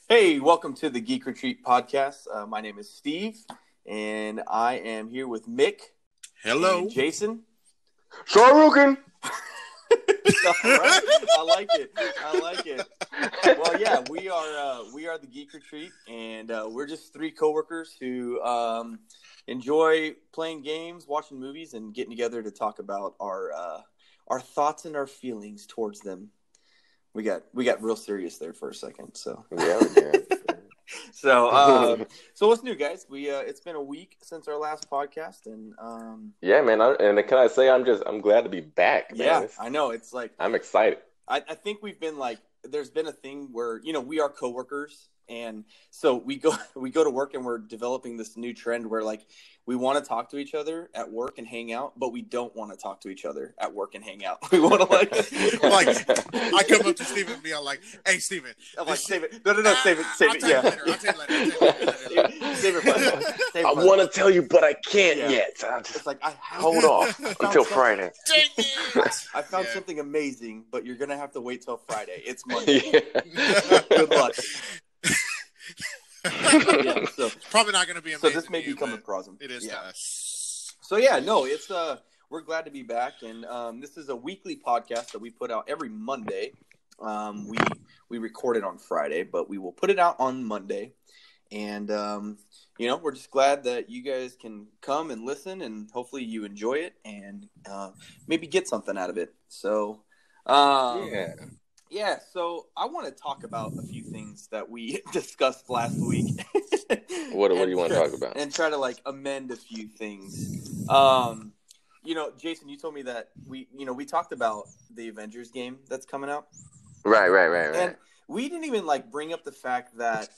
Hey, welcome to the Geek Retreat podcast. My name is Steve, and I am here with Mick. Hello, and Jason. Sharukin. Right. I like it. Well, yeah, we are the Geek Retreat, and we're just three coworkers who enjoy playing games, watching movies, and getting together to talk about our thoughts and our feelings towards them. We got real serious there for a second, so Yeah. so what's new, guys? We it's been a week since our last podcast, and yeah, man. And can I say I'm glad to be back, man. Yeah, I know. It's like I'm excited. I think we've been like, there's been a thing where, we are coworkers, and so we go to work, and we're developing this new trend where, like, we want to talk to each other at work and hang out, but we don't want to talk to each other at work and hang out. We want to like I come up to Steven and be like, "Hey, Steven." I'm like, save it. No, save it. I'll tell you later. Save it. I want to tell you, but I can't yet. It's like, hold off until Friday. Dang it. I found something amazing, but you're gonna have to wait till Friday. It's Monday. Good luck. Yeah, so it's probably not going to be amazing. So this may become a problem. It is to us. So yeah, no, it's we're glad to be back, and this is a weekly podcast that we put out every Monday. We record it on Friday, but we will put it out on Monday, and we're just glad that you guys can come and listen, and hopefully you enjoy it, and maybe get something out of it. So yeah, so I want to talk about a few things that we discussed last week. What do you want to talk about? And try to amend a few things. Jason, you told me that we talked about the Avengers game that's coming out. Right. And we didn't even bring up the fact that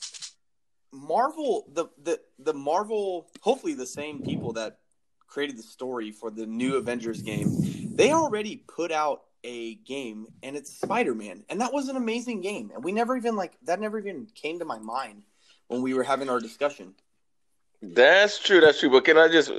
Marvel, the Marvel, hopefully the same people that created the story for the new Avengers game, they already put out a game, and it's Spider-Man, and that was an amazing game, and we never even that never even came to my mind when we were having our discussion. That's true. But can I just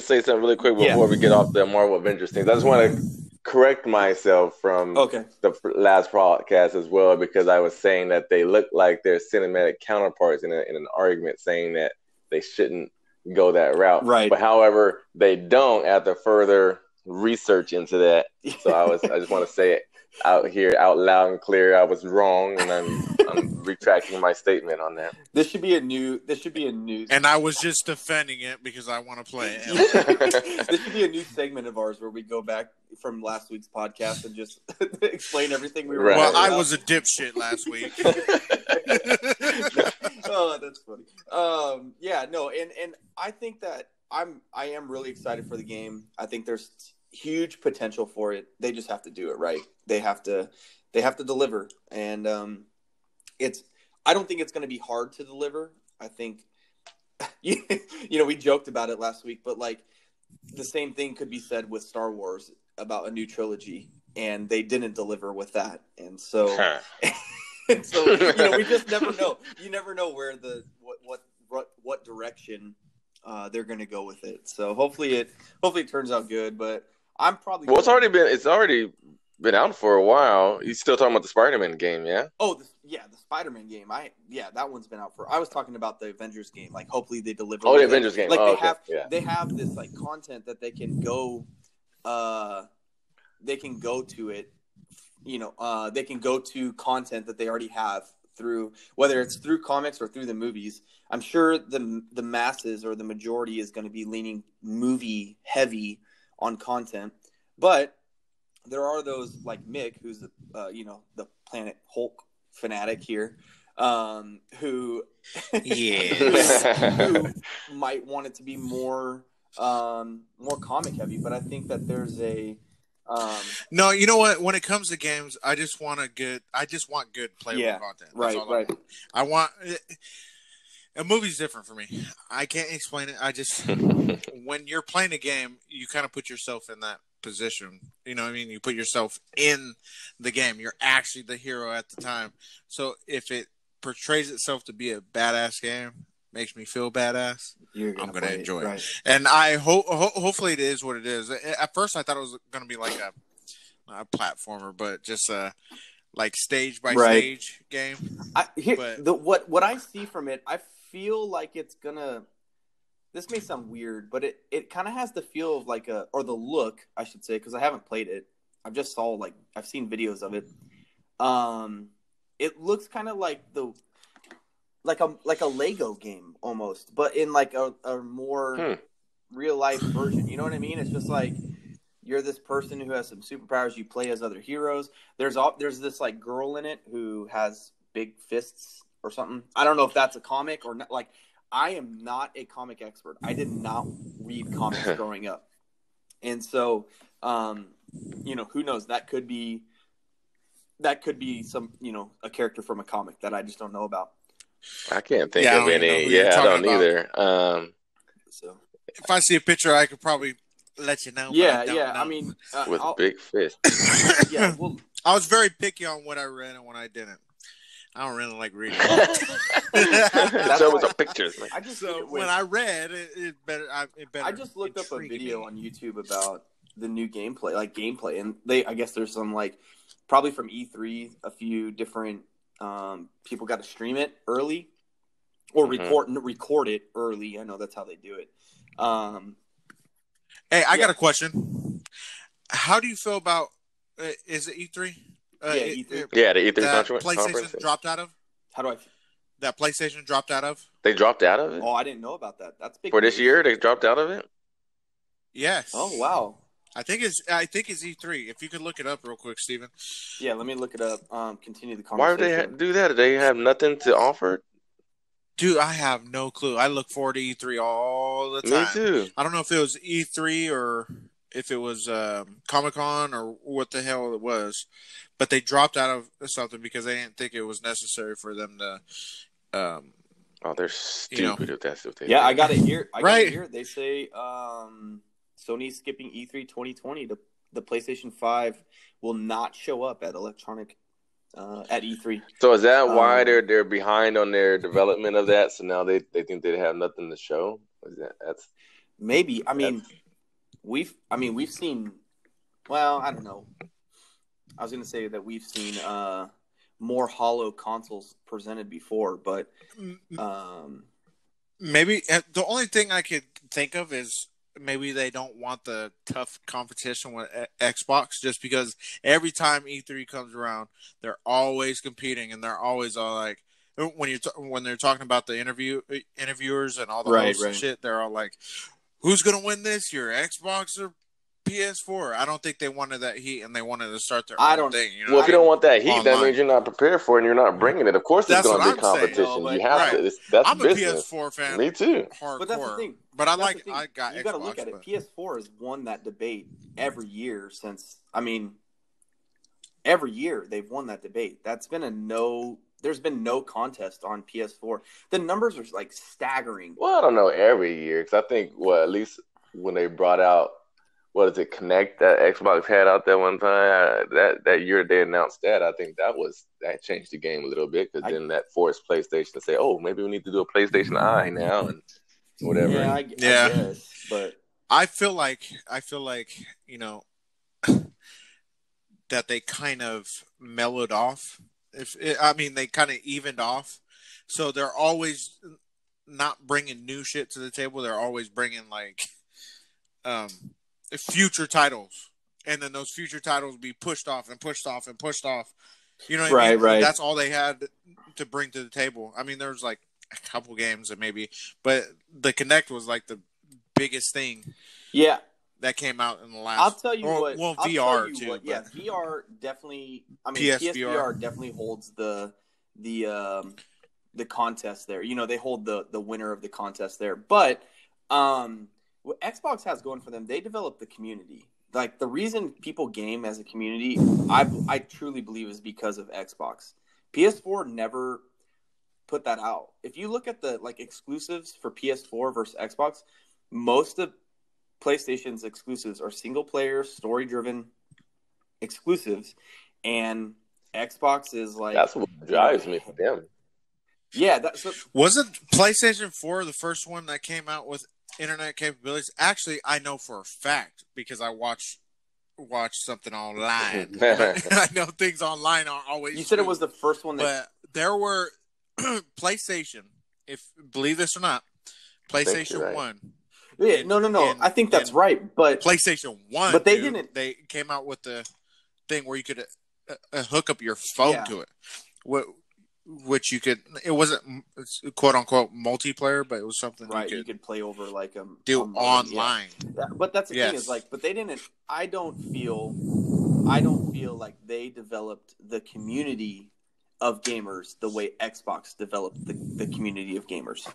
say something really quick before we get off the Marvel Avengers things? I just want to correct myself from the last podcast as well, because I was saying that they look like their cinematic counterparts in an argument, saying that they shouldn't go that route. Right. But however, they don't after further research into that. So I just want to say it out here out loud and clear. I was wrong, and I'm retracting my statement on that. This should be a new. And I was just defending it because I want to play it. This should be a new segment of ours where we go back from last week's podcast and just explain everything we were. Right. Well, I was a dipshit last week. Oh, that's funny. And I think that I am really excited for the game. I think there's huge potential for it. They just have to do it right. They have to deliver, and I don't think it's going to be hard to deliver. I think we joked about it last week, but the same thing could be said with Star Wars about a new trilogy, and they didn't deliver with that, and so we just never know. You never know where what direction they're going to go with it. So hopefully it turns out good, but I'm probably it's already been out for a while. You still talking about the Spider-Man game, yeah? Oh, the Spider-Man game. That one's been out for. I was talking about the Avengers game. Hopefully they deliver. Oh, the Avengers game. They have this content that they can go. They can go to it. They can go to content that they already have through, whether it's through comics or through the movies. I'm sure the masses or the majority is going to be leaning movie heavy on content, but there are those like Mick, who's the Planet Hulk fanatic here, who who might want it to be more comic heavy. But I think that there's a no, you know what? When it comes to games, I just want good playable content. That's all I want. A movie's different for me. I can't explain it. I just when you're playing a game, you kind of put yourself in that position. You know what I mean? You put yourself in the game. You're actually the hero at the time. So if it portrays itself to be a badass game, makes me feel badass, I'm gonna enjoy it. Right. And I hopefully it is what it is. At first, I thought it was gonna be like a platformer, but just like stage by stage game. What I see from it, I feel like it's gonna. This may sound weird, but it kind of has the feel of like or the look, I should say, because I haven't played it. I've seen videos of it. It looks kind of like a Lego game almost, but in like a more real life version. You know what I mean? It's just like you're this person who has some superpowers. You play as other heroes. There's this like girl in it who has big fists or something. I don't know if that's a comic or not. Like, I am not a comic expert. I did not read comics growing up. And so, who knows? That could be some, a character from a comic that I just don't know about. I can't think of any. Yeah, I don't either. So if I see a picture, I could probably let you know. Yeah, yeah. I mean, with big fists. Yeah, well, I was very picky on what I read and what I didn't. I don't really like reading. Show us some pictures, man. When I read, it better. I just looked up a video on YouTube about the new gameplay, and I guess there's some probably from E3, a few different people got to stream it early or record it early. I know that's how they do it. Hey, I got a question. How do you feel about? Is it E3? E3. Yeah, the E3 PlayStation dropped out of. How do I? That PlayStation dropped out of. They dropped out of it. Oh, I didn't know about that. That's big for this year. They dropped out of it. Yes. Oh wow. I think it's E3. If you could look it up real quick, Steven. Yeah, let me look it up. Continue the conversation. Why would they do that? Do they have nothing to offer? Dude, I have no clue. I look forward to E3 all the time. Me too. I don't know if it was E3 or if it was Comic-Con or what the hell it was, but they dropped out of something because they didn't think it was necessary for them to. They're stupid if that's what they. Yeah, I got it here. They say Sony's skipping E3 2020. The PlayStation 5 will not show up at at E3. So is that why they're behind on their development of that? So now they think they have nothing to show. That's maybe. I mean, we've seen. Well, I don't know. I was going to say that we've seen more hollow consoles presented before, but maybe the only thing I could think of is maybe they don't want the tough competition with Xbox, just because every time E3 comes around, they're always competing, and they're always all like, when they're talking about the interviewers and all the hosts and shit, they're all like, "Who's gonna win this year, Xbox or PS4?" I don't think they wanted that heat, and they wanted to start their own thing. Well, if you don't want that heat, that means you're not prepared for it, and you're not bringing it. Of course, there's going to be competition. You have to. That's I'm business. a PS4 fan. Me too. Hardcore. But that's the thing. But I got you Xbox. got to look at it. PS4 has won that debate every year since. I mean, every year they've won that debate. That's been There's been no contest on PS4. The numbers are staggering. Well, I don't know every year, because I think at least when they brought out. What is it, Connect, that Xbox had out there one time? That year they announced that, I think that changed the game a little bit, because then that forced PlayStation to say, "Oh, maybe we need to do a PlayStation Eye now," and whatever. Yeah, I guess, but I feel like that they kind of mellowed off. They kind of evened off. So they're always not bringing new shit to the table. They're always bringing future titles, and then those future titles be pushed off and pushed off and pushed off. You know what I mean? Right. That's all they had to bring to the table. I mean, there was a couple games that but the Kinect was the biggest thing. Yeah, that came out in the last. I'll tell you what. Well, VR too. Yeah, VR definitely. I mean, PSVR definitely holds the contest there. They hold the winner of the contest there, but what Xbox has going for them, they develop the community. The reason people game as a community, I truly believe, is because of Xbox. PS4 never put that out. If you look at the exclusives for PS4 versus Xbox, most of PlayStation's exclusives are single player, story driven exclusives, and Xbox is that's what drives me for them. Yeah, wasn't PlayStation 4 the first one that came out with internet capabilities? Actually, I know for a fact because I watch something online. I know things online aren't always. You said true. It was the first one, but there were PlayStation. If believe this or not, PlayStation right. 1. Yeah, no. I think that's right, but PlayStation 1. But they didn't. They came out with the thing where you could hook up your phone to it. Which you could, it wasn't quote unquote multiplayer, but it was something you could play over like do online. Yeah. But that's the thing is like, but they didn't. I don't feel like they developed the community of gamers the way Xbox developed the community of gamers.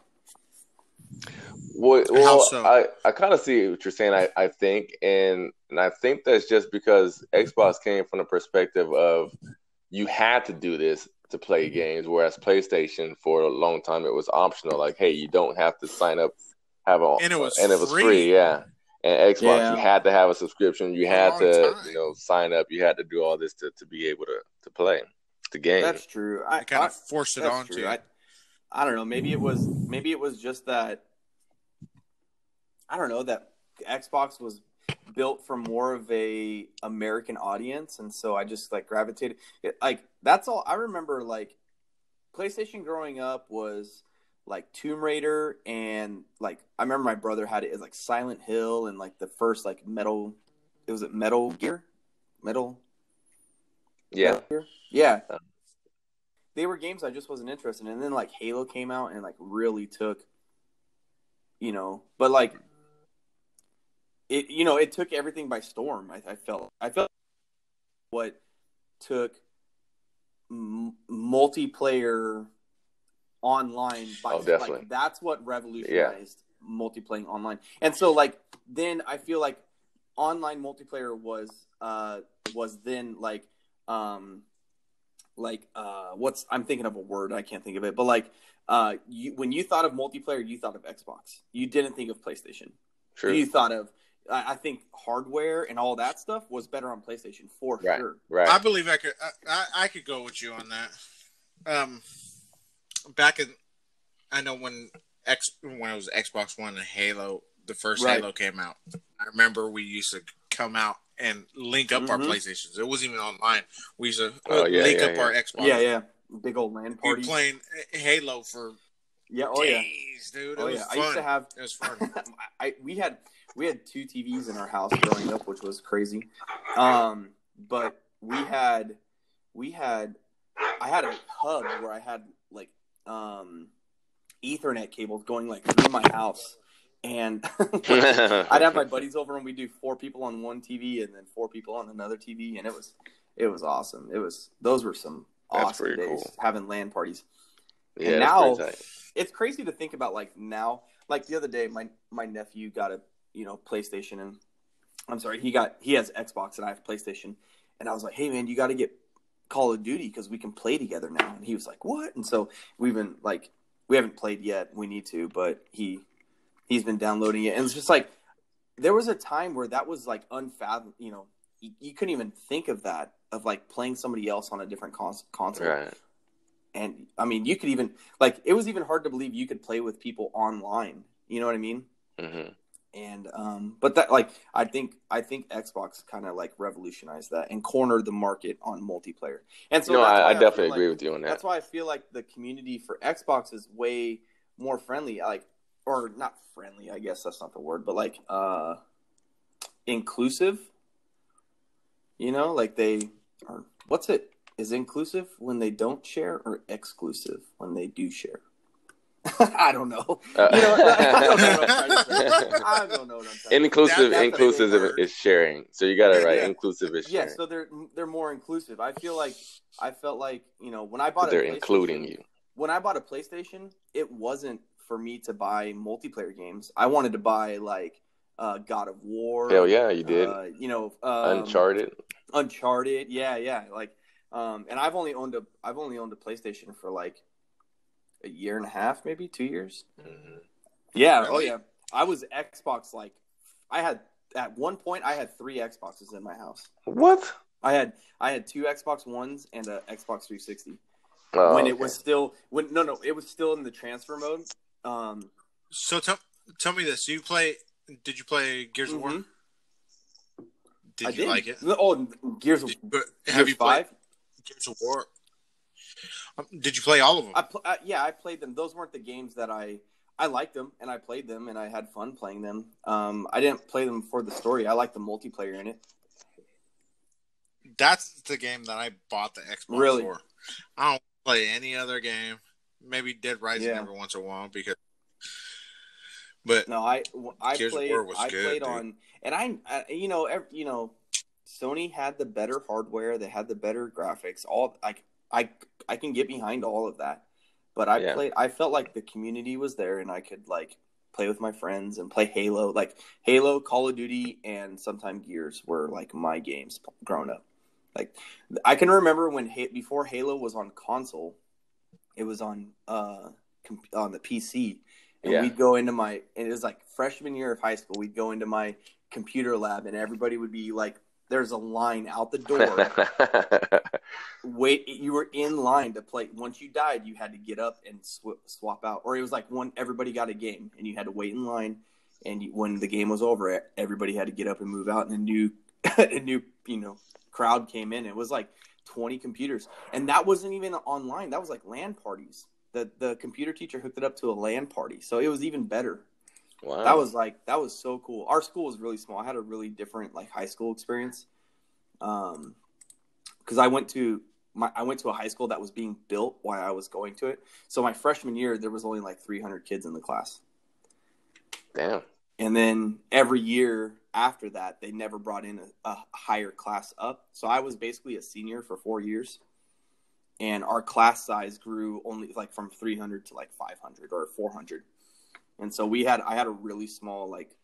Well, so? I kind of see what you're saying. I think, and I think that's just because Xbox came from the perspective of you had to do this to play games, whereas PlayStation for a long time it was optional. Like, hey, you don't have to sign up, and it was free. Yeah, and Xbox you had to have a subscription. You had to sign up. You had to do all this to be able to play the game. That's true. I kind of forced it on you. I don't know. Maybe it was just that. I don't know, that Xbox was built for more of a American audience, and so I just like gravitated. Like that's all I remember. Like PlayStation growing up was like Tomb Raider, and like I remember my brother had it as like Silent Hill, and like the first like Metal. It was Metal Gear, Metal. Yeah, Metal Gear? Yeah. They were games I just wasn't interested in, and then like Halo came out and like really took. But like. It took everything by storm. I felt what took multiplayer online by definitely. Like that's what revolutionized multiplayer online. And so like then I feel like online multiplayer was then what's I'm thinking of a word, I can't think of it, but like when you thought of multiplayer, you thought of Xbox. You didn't think of PlayStation. True. You thought of I think hardware and all that stuff was better on PlayStation for sure. Right. I believe I could go with you on that. Back in, I know when it was Xbox One and Halo, the first Halo came out. I remember we used to come out and link up our PlayStations. It wasn't even online. We used to link up our Xbox. Yeah. Big old LAN parties. We were playing Halo for days, dude. It was fun. I used to have. It was fun. We had 2 TVs in our house growing up, which was crazy. But I had a hub where I had like Ethernet cables going like through my house, and I'd have my buddies over and we'd do 4 people on one TV and then 4 people on another TV, and it was awesome. Those were some awesome days having LAN parties. Yeah, and now it's crazy to think about. Like now, like the other day, my nephew got a PlayStation, and I'm sorry, he has Xbox and I have PlayStation, and I was like, hey man, you got to get Call of Duty because we can play together now. And he was like, what? And so we haven't played yet. We need to, but he's been downloading it, and it's just like there was a time where that was like unfathomable. You couldn't even think of that, of like playing somebody else on a different console. Right. And I mean, you could even like it was even hard to believe you could play with people online. You know what I mean? Mm-hmm. And but that like I think Xbox kind of like revolutionized that and cornered the market on multiplayer. And so I definitely agree with you on that. That's why I feel like the community for Xbox is way more friendly, or not friendly, I guess that's not the word, but like inclusive. Like they are. What's it? Is inclusive when they don't share, or exclusive when they do share? I don't know. I don't know what I'm trying to say. Inclusive is sharing. So you got it right. Inclusive is sharing. Yeah, so they're more inclusive. I felt like when I bought they're including you. When I bought a PlayStation, it wasn't for me to buy multiplayer games. I wanted to buy like God of War. Hell yeah, you did. Uncharted. Yeah. Like, and I've only owned a PlayStation for like a year and a half, maybe 2 years. Mm-hmm. Yeah. Really? Oh yeah. I was Xbox. Like at one point I had 3 Xboxes in my house. What? I had 2 Xbox Ones and a Xbox 360. when it was still it was still in the transfer mode. So tell me this: Did you play Gears of War? Did you like it? Oh, Gears of War. Have you played Gears of War? Did you play all of them? I played them. Those weren't the games that I liked them, and I played them, and I had fun playing them. I didn't play them for the story. I liked the multiplayer in it. That's the game that I bought the Xbox for. I don't play any other game. Maybe Dead Rising every once in a while but no, I Gears played. Of War was I good, played dude. on, and Sony had the better hardware. They had the better graphics. I can get behind all of that. But I felt like the community was there, and I could like play with my friends and play Halo. Like Halo, Call of Duty, and sometimes Gears were like my games growing up. Like I can remember when before Halo was on console, it was on the PC, and we'd go into and it was like freshman year of high school. We'd go into my computer lab, and everybody would be like, there's a line out the door. Wait, you were in line to play. Once you died, you had to get up and swap out. Or it was like everybody got a game, and you had to wait in line. And when the game was over, everybody had to get up and move out, and a new crowd came in. It was like 20 computers, and that wasn't even online. That was like LAN parties. The computer teacher hooked it up to a LAN party, so it was even better. Wow. That was so cool. Our school was really small. I had a really different like high school experience. Because I went to a high school that was being built while I was going to it. So my freshman year, there was only like 300 kids in the class. Damn. And then every year after that, they never brought in a higher class up. So I was basically a senior for 4 years. And our class size grew only like from 300 to like 500 or 400. And so I had a really small like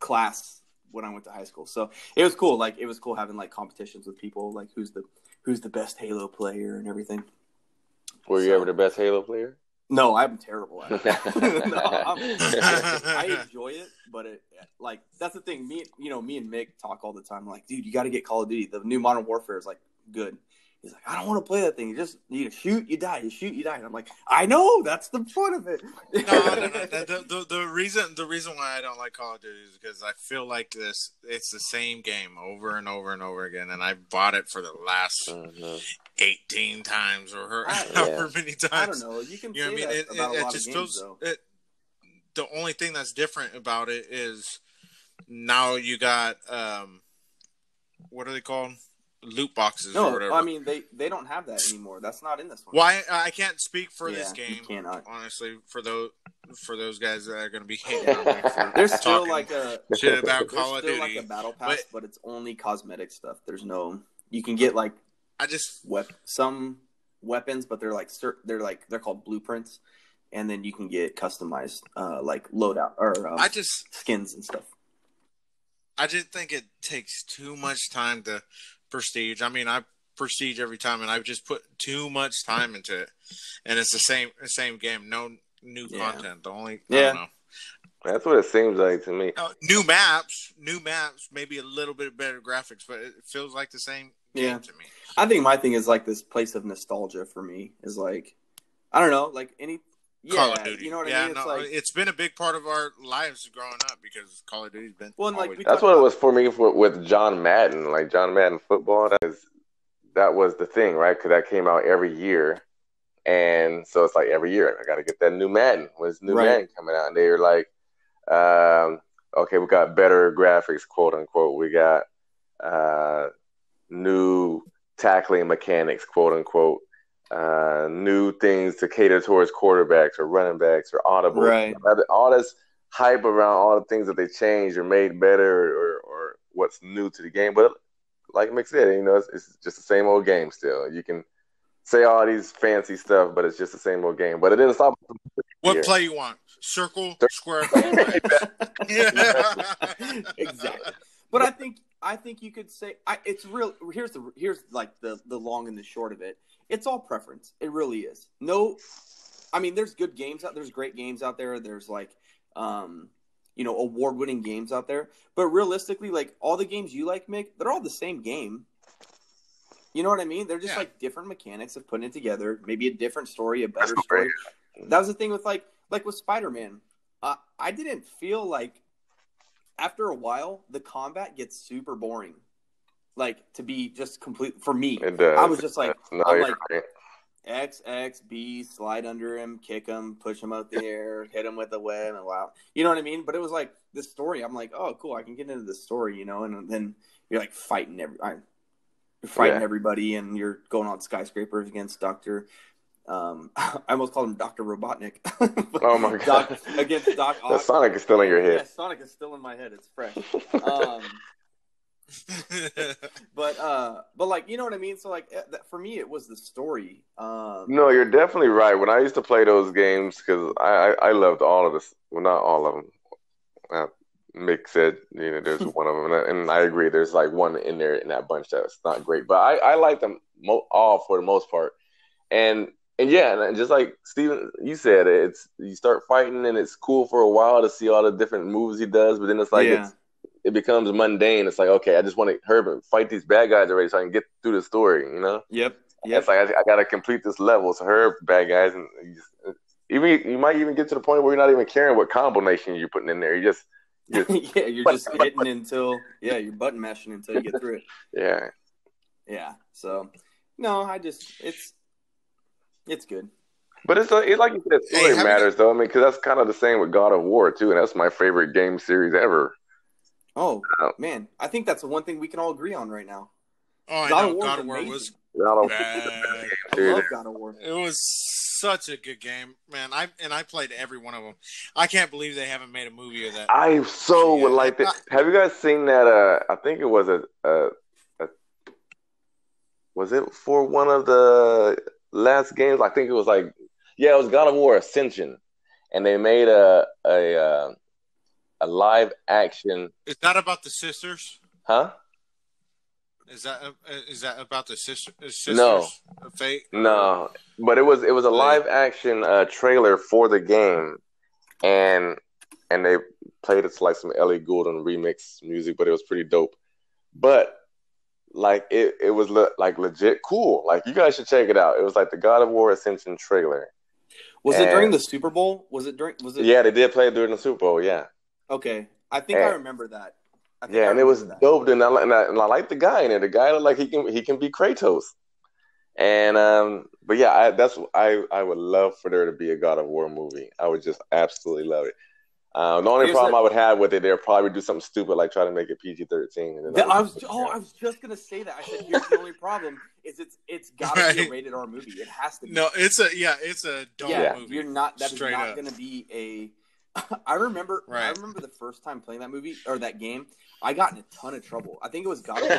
class when I went to high school. So it was cool. Like it was cool having like competitions with people, like who's the best Halo player and everything. Were you ever the best Halo player? No, I'm terrible at it. I enjoy it, but that's the thing. Me and Mick talk all the time. I'm like, dude, you got to get Call of Duty. The new Modern Warfare is like good. He's like, I don't want to play that thing. You shoot, you die. You shoot, you die. And I'm like, I know. That's the point of it. No. The reason why I don't like Call of Duty is because I feel like it's the same game over and over and over again, and I bought it for the last 18 times or however many times. I don't know. You can say that about a lot of games, though. The only thing that's different about it is now you got what are they called? Loot boxes or whatever. I mean they don't have that anymore. That's not in this one. Well, I can't speak for this game. You cannot. Honestly, for those guys that are going to be hating on me for there's still like a shit about Call of Duty. There's still like a battle pass, but it's only cosmetic stuff. There's no. You can get like some weapons, but they're called blueprints, and then you can get customized like loadout or skins and stuff. I just think it takes too much time to prestige. I mean, I prestige every time, and I've just put too much time into it, and it's the same game. No new content. The only I don't know. That's what it seems like to me. New maps, maybe a little bit better graphics, but it feels like the same game to me. I think my thing is like this place of nostalgia for me is like, I don't know, like any. Call of Duty. You know what I mean? It's been a big part of our lives growing up because Call of Duty's been. Well, that's what it was for me with John Madden, like John Madden football. That was the thing, right? Because that came out every year, and so it's like every year I got to get that new Madden. When's new Madden coming out? And they were like, okay, we got better graphics, quote unquote. We got new tackling mechanics, quote unquote. New things to cater towards quarterbacks or running backs or audibles. Right. All this hype around all the things that they changed or made better or what's new to the game. But like Mick said, it's just the same old game still. You can say all these fancy stuff, but it's just the same old game. But it didn't stop. What play you want? Circle, square. Exactly. But I think you could say it's real. Here's like the long and the short of it. It's all preference. It really is. No, I mean, there's good games out. There's great games out there. There's like, award-winning games out there. But realistically, like all the games you like, Mick, they're all the same game. You know what I mean? They're just like different mechanics of putting it together. Maybe a different story, a better story. That was the thing with like with Spider-Man. I didn't feel like after a while the combat gets super boring. Like to be just complete for me. It does. I was just like, right. X, B, slide under him, kick him, push him out the air, hit him with a web, and wow. You know what I mean? But it was like this story. I'm like, oh, cool. I can get into this story, you know? And then you're like fighting everybody, and you're going on skyscrapers against Dr. I almost called him Dr. Robotnik. Oh, my God. Against Doc Ock. The Sonic is still in your head. Yeah, Sonic is still in my head. It's fresh. But like, you know what I mean? So like for me it was the story. No, you're definitely right. When I used to play those games, because I loved all of this, well, not all of them. Mick said, there's one of them, and I agree, there's like one in there in that bunch that's not great, but I like them all for the most part. And just like Steven, you said, you start fighting and it's cool for a while to see all the different moves he does, but then it's like it becomes mundane. It's like, okay, I just want to hurry and fight these bad guys already so I can get through the story, you know? Yep. It's like I got to complete this level, so hurry up, bad guys. And you might even get to the point where you're not even caring what combination you're putting in there. You just you're just hitting until you're button mashing until you get through it. Yeah. So no, it's good. But it's like you said, story matters though. I mean, because that's kind of the same with God of War too, and that's my favorite game series ever. Oh man, I think that's the one thing we can all agree on right now. Oh, God of War was bad. I love God of War. It was such a good game, man. I played every one of them. I can't believe they haven't made a movie of that. I would like that. Have you guys seen that? I think it was was it for one of the last games? I think it was it was God of War Ascension, and they made a live action. Is that about the sisters? Huh? Is that about the sisters? No, of Fate? No, but it was a live action trailer for the game, and they played it to like some Ellie Goulding remix music, but it was pretty dope. But like it was like legit cool. Like you guys should check it out. It was like the God of War Ascension trailer. Was it during the Super Bowl? Was it? Yeah, they did play it during the Super Bowl. Yeah. Okay, I think I remember that. And it was dope. And I like the guy in it. The guy looked like he can be Kratos. And but yeah, I would love for there to be a God of War movie. I would just absolutely love it. The only problem I would have with it, they'll probably do something stupid like try to make it PG-13. I was just gonna say that. I said here's the only problem is it's gotta be a rated R movie. It has to be. No, it's a adult movie. You're not. That is not gonna be a. I remember the first time playing that movie or that game, I got in a ton of trouble. I think it was God of War 2.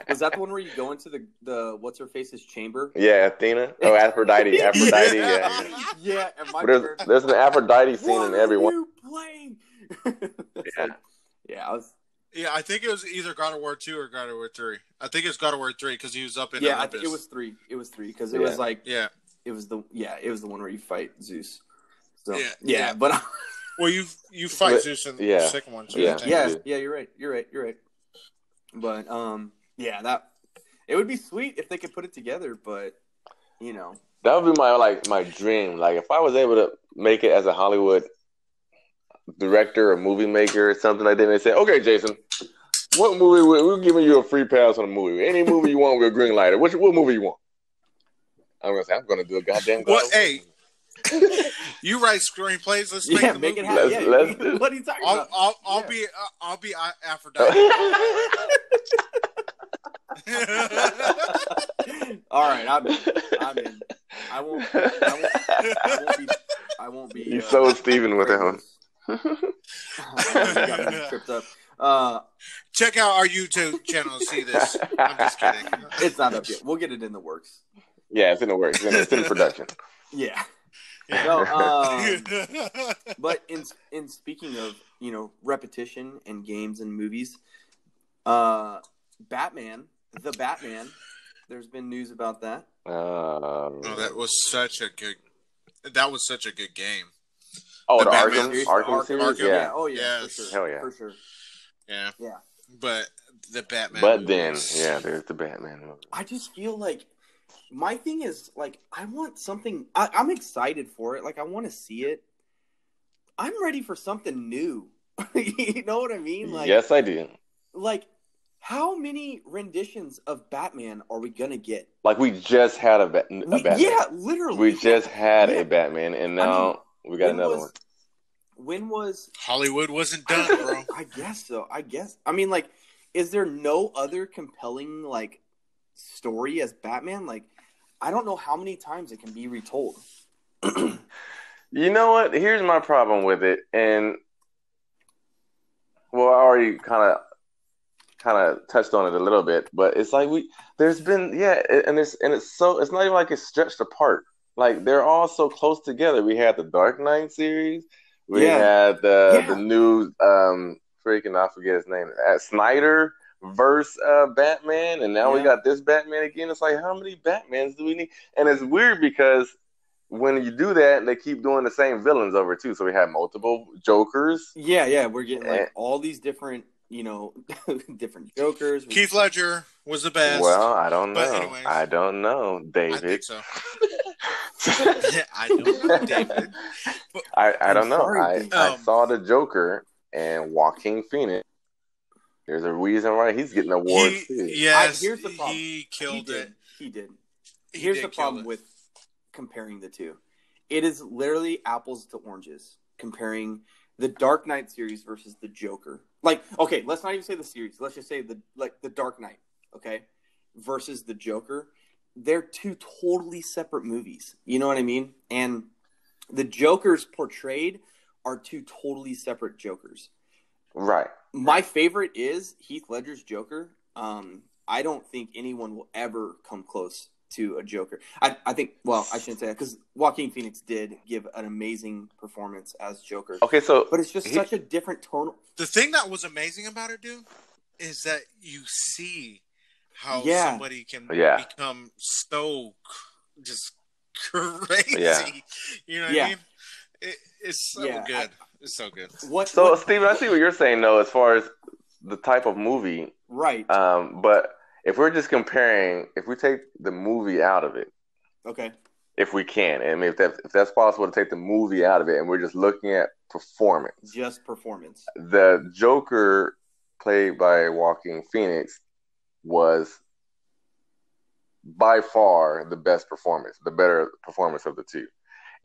Was that the one where you go into the what's her face's chamber? Yeah, Athena. Oh, Aphrodite. Yeah. Yeah. And there's an Aphrodite scene in every one. You playing? I think it was either God of War 2 or God of War 3. I think it's God of War 3 because he was up in Olympus. I think it was 3. It was 3 because it was like it was the one where you fight Zeus. So but. Well, you fight Zeus in the second one too. Yeah, you're right. But that it would be sweet if they could put it together, but that would be my dream. Like if I was able to make it as a Hollywood director or movie maker or something like that, and they say, "Okay, Jason, what movie we're giving you a free pass on a movie? Any movie you want, we'll green light it. What movie you want?" I'm gonna do a goddamn. Hey. You write screenplays. Let's make it happen. Let's what are you talking about? I'll be Aphrodite. All right, I'm in. I won't be. You sold Steven with that one. Got me tripped up. Check out our YouTube channel to see this. I'm just kidding. It's not up yet. We'll get it in the works. Yeah, it's in the works. It's in production. Yeah. No, but in speaking of repetition in games and movies, Batman, there's been news about that. That was such a good game. Oh, the Arkham series? Yeah. Oh yeah, for sure. Hell yeah. For sure. Yeah. Yeah. But the Batman. But then, there's the Batman movie. I just feel like my thing is like I want something. I'm excited for it. Like I want to see it. I'm ready for something new. You know what I mean? Like, yes, I do. Like, how many renditions of Batman are we gonna get? Like we just had a Batman. Yeah, literally. We just had a Batman, and now we got another one. When was Hollywood wasn't done, bro? I guess so. I mean, like, is there no other compelling like story as Batman? Like, I don't know how many times it can be retold. You know what? Here's my problem with it, and well, I already kind of touched on it a little bit, but it's like there's been and it's not even like it's stretched apart. Like they're all so close together. We had the Dark Knight series, we had the new I forget his name, Snyder verse Batman, and now we got this Batman again. It's like, how many Batmans do we need? And it's weird because when you do that, they keep doing the same villains over too. So we have multiple Jokers. Yeah, we're getting like all these different, different Jokers. Keith Ledger was the best. Well, I don't know. But anyways, I don't know, David. I think so. I don't know, David. I don't know. I saw the Joker and Joaquin Phoenix. There's a reason why he's getting awards too. Yes, here's the problem. He killed it. He did. Here's the problem with comparing the two. It is literally apples to oranges comparing the Dark Knight series versus the Joker. Like, okay, let's not even say the series. Let's just say the Dark Knight, okay, versus the Joker. They're two totally separate movies. You know what I mean? And the Jokers portrayed are two totally separate Jokers. Right. My favorite is Heath Ledger's Joker. I don't think anyone will ever come close to a Joker. I think, well, I shouldn't say that because Joaquin Phoenix did give an amazing performance as Joker. Okay, but it's just such a different tone. The thing that was amazing about it, dude, is that you see how somebody can become so just crazy. Yeah. You know what I mean? It's so good. It's so good. Steven, I see what you're saying though, as far as the type of movie, right? But if we're just comparing, if we take the movie out of it, okay, if we can, I mean, if that's possible to take the movie out of it, and we're just looking at performance, just performance, the Joker played by Joaquin Phoenix was by far the best performance, the better performance of the two.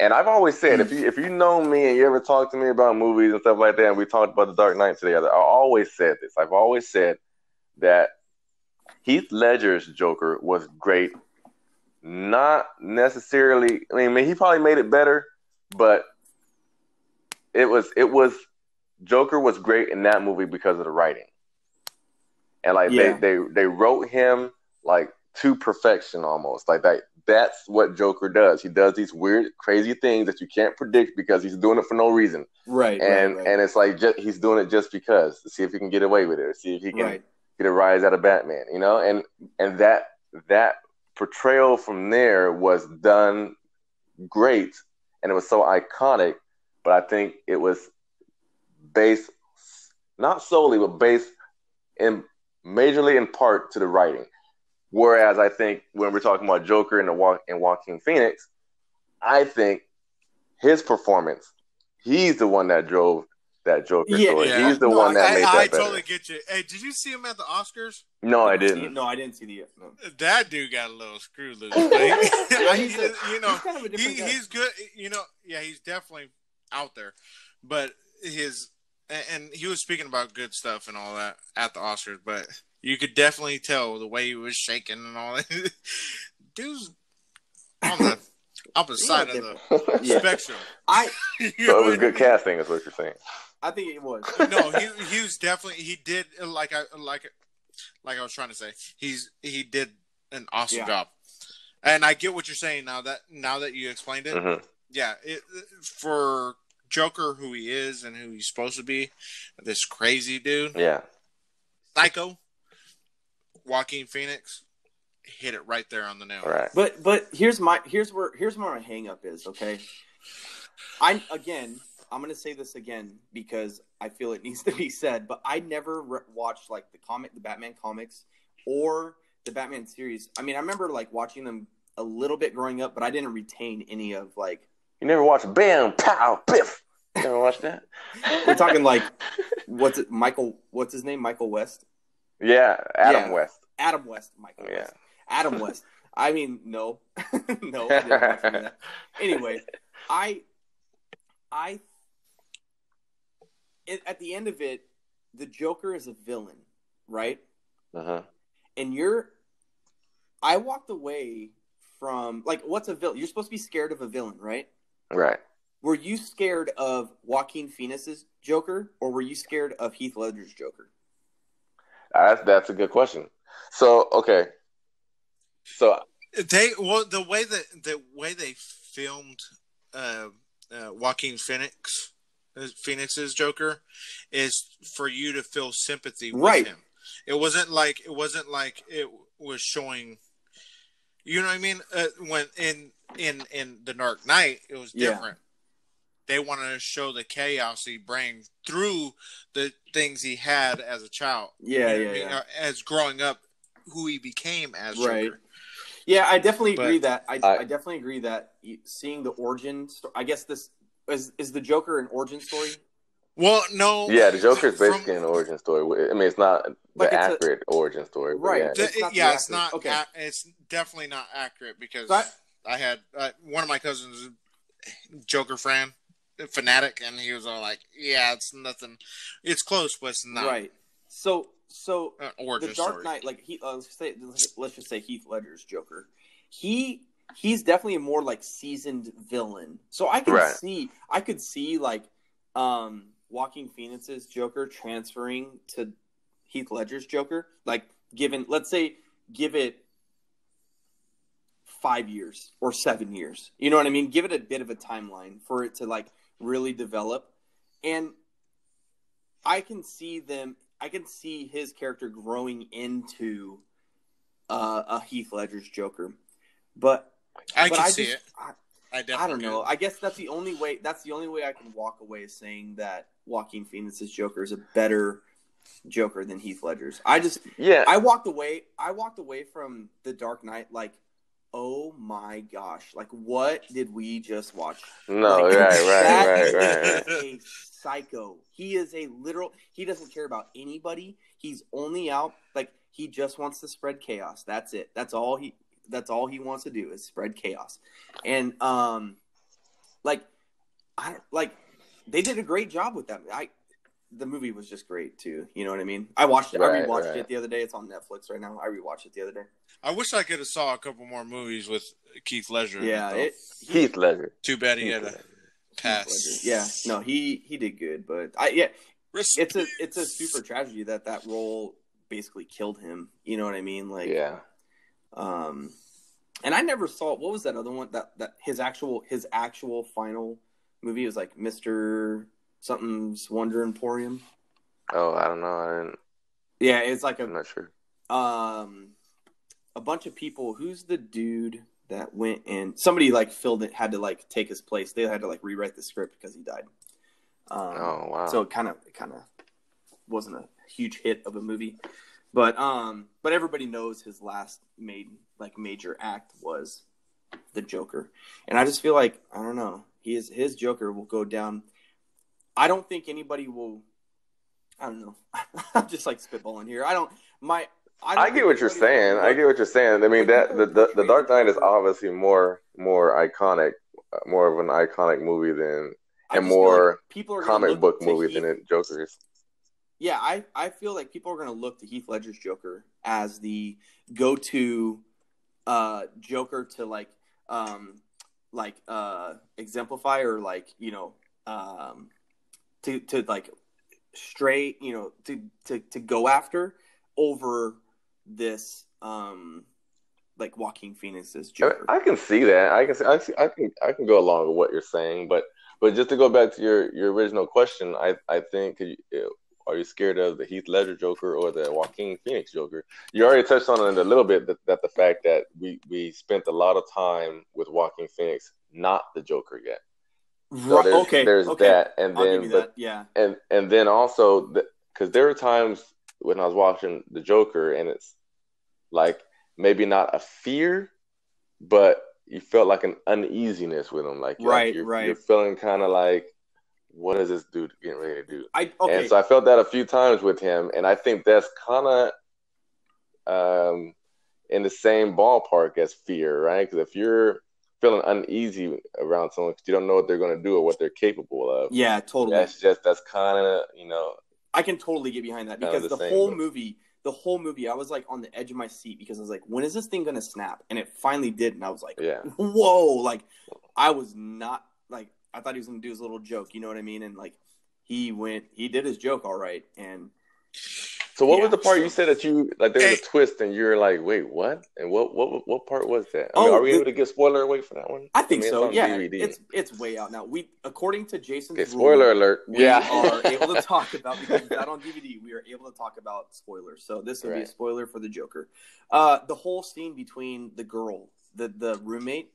And I've always said, if you know me and you ever talk to me about movies and stuff like that, and we talked about the Dark Knight together, I always said this. I've always said that Heath Ledger's Joker was great. Not necessarily, I mean, he probably made it better, but it was Joker was great in that movie because of the writing. And like they wrote him like to perfection almost. Like that's what Joker does. He does these weird, crazy things that you can't predict because he's doing it for no reason. Right. And it's like he's doing it just because, to see if he can get away with it, or see if he can get a rise out of Batman, and that portrayal from there was done great, and it was so iconic. But I think it was based not solely, but based in majorly in part to the writing. Whereas I think when we're talking about Joker and Joaquin Phoenix, I think his performance, he's the one that drove that Joker story. Yeah. He's the one that made that better. I totally get you. Hey, did you see him at the Oscars? No, I didn't. No, I didn't see the. No. That dude got a little screw loose. He's kind of a different guy. He's good. He's definitely out there. But and he was speaking about good stuff and all that at the Oscars, but you could definitely tell the way he was shaking and all that. Dude's on the opposite side of the spectrum. So it was good casting, is what you're saying. I think it was. No, he was definitely, he did like I was trying to say. He did an awesome job, and I get what you're saying now that you explained it. Mm-hmm. Yeah, for Joker, who he is and who he's supposed to be, this crazy dude. Yeah, psycho. Joaquin Phoenix hit it right there on the nail. Right. But here's where my hang up is, okay? I'm gonna say this again because I feel it needs to be said. But I never watched like the Batman comics, or the Batman series. I mean, I remember like watching them a little bit growing up, but I didn't retain any of like. You never watched Bam Pow Biff? You never watched that? We're talking like what's his name? Michael West. Yeah, Adam West. Adam West. Michael West. Adam West. I mean, no, no, I didn't watch any of that. Anyway, at the end of it, the Joker is a villain, right? Uh-huh. And I walked away from, like, what's a villain? You're supposed to be scared of a villain, right? Right. Were you scared of Joaquin Phoenix's Joker, or were you scared of Heath Ledger's Joker? That's a good question. So, okay. So the way they filmed Joaquin Phoenix's Joker is for you to feel sympathy with him. It wasn't like it was showing. You know what I mean? When in The Dark Knight, it was different. They wanted to show the chaos he brings through the things he had as a child. As growing up, who he became as Joker. Yeah, I definitely agree that. I definitely agree that seeing the origin story. I guess this is the Joker an origin story. Well, no. Yeah, the Joker is basically an origin story. I mean, it's not the accurate origin story. Right. It's not. Okay. It's definitely not accurate because I had one of my cousins, Joker fanatic, and he was all like, "Yeah, it's nothing. It's close, but it's not." Right. So origin the Dark story. Knight, like let's just say Heath Ledger's Joker, he's definitely a more like seasoned villain. So I could see like Joaquin Phoenix's Joker transferring to Heath Ledger's Joker, like give it 5 years or 7 years. You know what I mean? Give it a bit of a timeline for it to like really develop. And I can see his character growing into a Heath Ledger's Joker. But I can see it. I don't know. I guess that's the only way. That's the only way I can walk away saying that Joaquin Phoenix's Joker is a better Joker than Heath Ledger's. I walked away from The Dark Knight like, oh my gosh, like what did we just watch? No, like, right. A psycho. He is a literal. He doesn't care about anybody. He's only out like he just wants to spread chaos. That's it. That's all he wants to do is spread chaos. And they did a great job with that. The movie was just great too. You know what I mean? I watched it. I rewatched it the other day. It's on Netflix right now. I rewatched it the other day. I wish I could have saw a couple more movies with Heath Ledger. Yeah, Heath Ledger. Too bad he had a pass. Yeah, no, he did good, but it's a super tragedy that role basically killed him. You know what I mean? Like, yeah. And I never saw what was that other one that his actual final movie was like Mr. Something's Wonder Emporium. Oh, I don't know. I didn't. Yeah, it's like I'm not sure. A bunch of people. Who's the dude that went and somebody like filled it, had to like take his place. They had to like rewrite the script because he died. Oh wow! So it kind of wasn't a huge hit of a movie, but everybody knows his last major act was the Joker, and I just feel like I don't know. His Joker will go down. I don't think anybody will. I don't know. I'm just like spitballing here. I get what you're saying. I mean, that the Dark Knight is obviously more iconic, more of an iconic movie than and more like comic book movie than it Joker is. Yeah, I feel like people are going to look to Heath Ledger's Joker as the go-to Joker to exemplify or to like stray, to go after over this like Joaquin Phoenix's Joker. I can see that. I can go along with what you're saying, but just to go back to your original question, I think are you scared of the Heath Ledger Joker or the Joaquin Phoenix Joker? You already touched on it a little bit that the fact that we spent a lot of time with Joaquin Phoenix, not the Joker yet. So there's that, and I'll then give you that. Yeah, and then also because there are times when I was watching the Joker, and it's like maybe not a fear, but you felt like an uneasiness with him. Like you're feeling kind of like, what is this dude getting ready to do? And so I felt that a few times with him, and I think that's kind of in the same ballpark as fear, right? Because if you're feeling uneasy around someone because you don't know what they're going to do or what they're capable of. Yeah, totally. That's kind of, I can totally get behind that because the whole movie, I was like on the edge of my seat because I was like, when is this thing going to snap? And it finally did. And I was like, whoa, like I was not like, I thought he was going to do his little joke. You know what I mean? And like he did his joke. All right. And so what was the part you said that you like? There was a twist, and you're like, "Wait, what?" And what part was that? I mean, are we able to give spoiler away for that one? I think so. Yeah, it's way out now. We, according to Jason's rule, spoiler alert. We are able to talk about because it's not on DVD. We are able to talk about spoilers. So this would be a spoiler for the Joker. The whole scene between the girl, the roommate.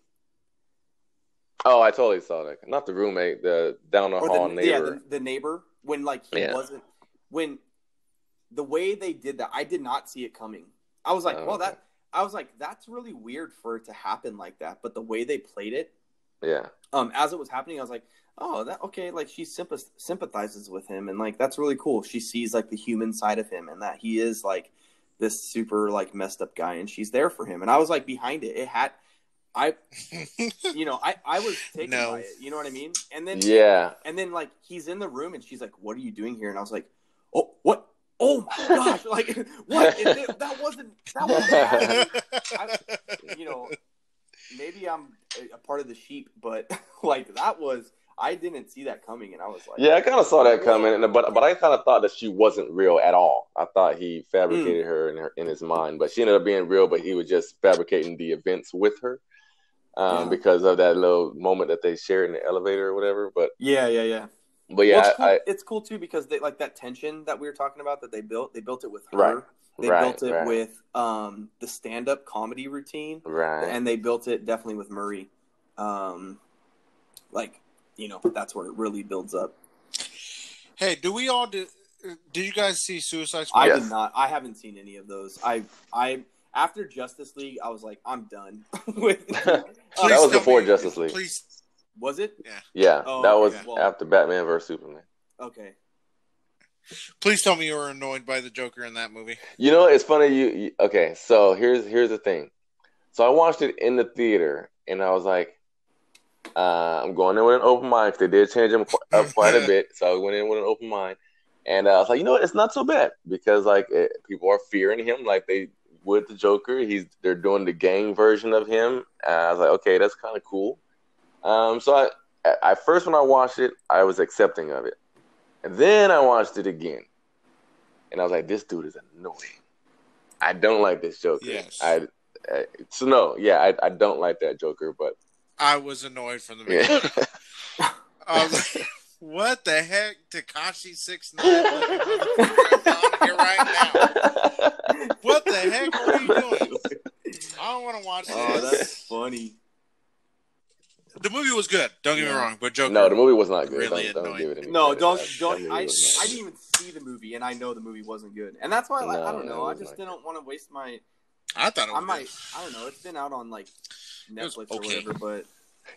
Oh, I totally saw that. Not the roommate, the down the hall neighbor. Yeah, the neighbor. When like he wasn't when. The way they did that, I did not see it coming. I was like, that's really weird for it to happen like that. But the way they played it, as it was happening, I was like, oh, like she sympathizes with him, and like that's really cool. She sees like the human side of him, and that he is like this super like messed up guy, and she's there for him. And I was like behind it. I was taken by it. You know what I mean? And then and then like he's in the room, and she's like, "What are you doing here?" And I was like, "Oh, what?" Oh my gosh! Like what? That wasn't bad. Maybe I'm a part of the sheep, but like that was. I didn't see that coming, and I was like, I kind of saw that coming, but I kind of thought that she wasn't real at all. I thought he fabricated her in his mind, but she ended up being real. But he was just fabricating the events with her because of that little moment that they shared in the elevator or whatever. But But it's cool too because they like that tension that we were talking about that they built. They built it with her. They built it with the stand-up comedy routine, and they built it definitely with Murray. That's where it really builds up. Hey, did you guys see Suicide Squad? I did not. I haven't seen any of those. I after Justice League, I was like, I'm done with. That was before Justice League. Please. Was it? Yeah. That was after Batman vs Superman. Okay. Please tell me you were annoyed by the Joker in that movie. It's funny. Okay? So here's the thing. So I watched it in the theater, and I was like, I'm going in with an open mind because they did change him up quite a bit. So I went in with an open mind, and I was like, it's not so bad because like people are fearing him like they would the Joker. They're doing the gang version of him. I was like, okay, that's kind of cool. So I first when I watched it, I was accepting of it, and then I watched it again, and I was like, "This dude is annoying. I don't like this Joker." Yes. I don't like that Joker, but I was annoyed from the beginning. I was like, "What the heck, Tekashi 6ix9ine here right now? What the heck are you doing? I don't want to watch this." Oh, that's funny. The movie was good. Don't get me wrong, but Joker. No, the movie was not good. Really don't give it any No, don't. I didn't even see the movie, and I know the movie wasn't good, and that's why I don't know. I just didn't want to waste my. I thought it was. I don't know. It's been out on like Netflix or whatever, but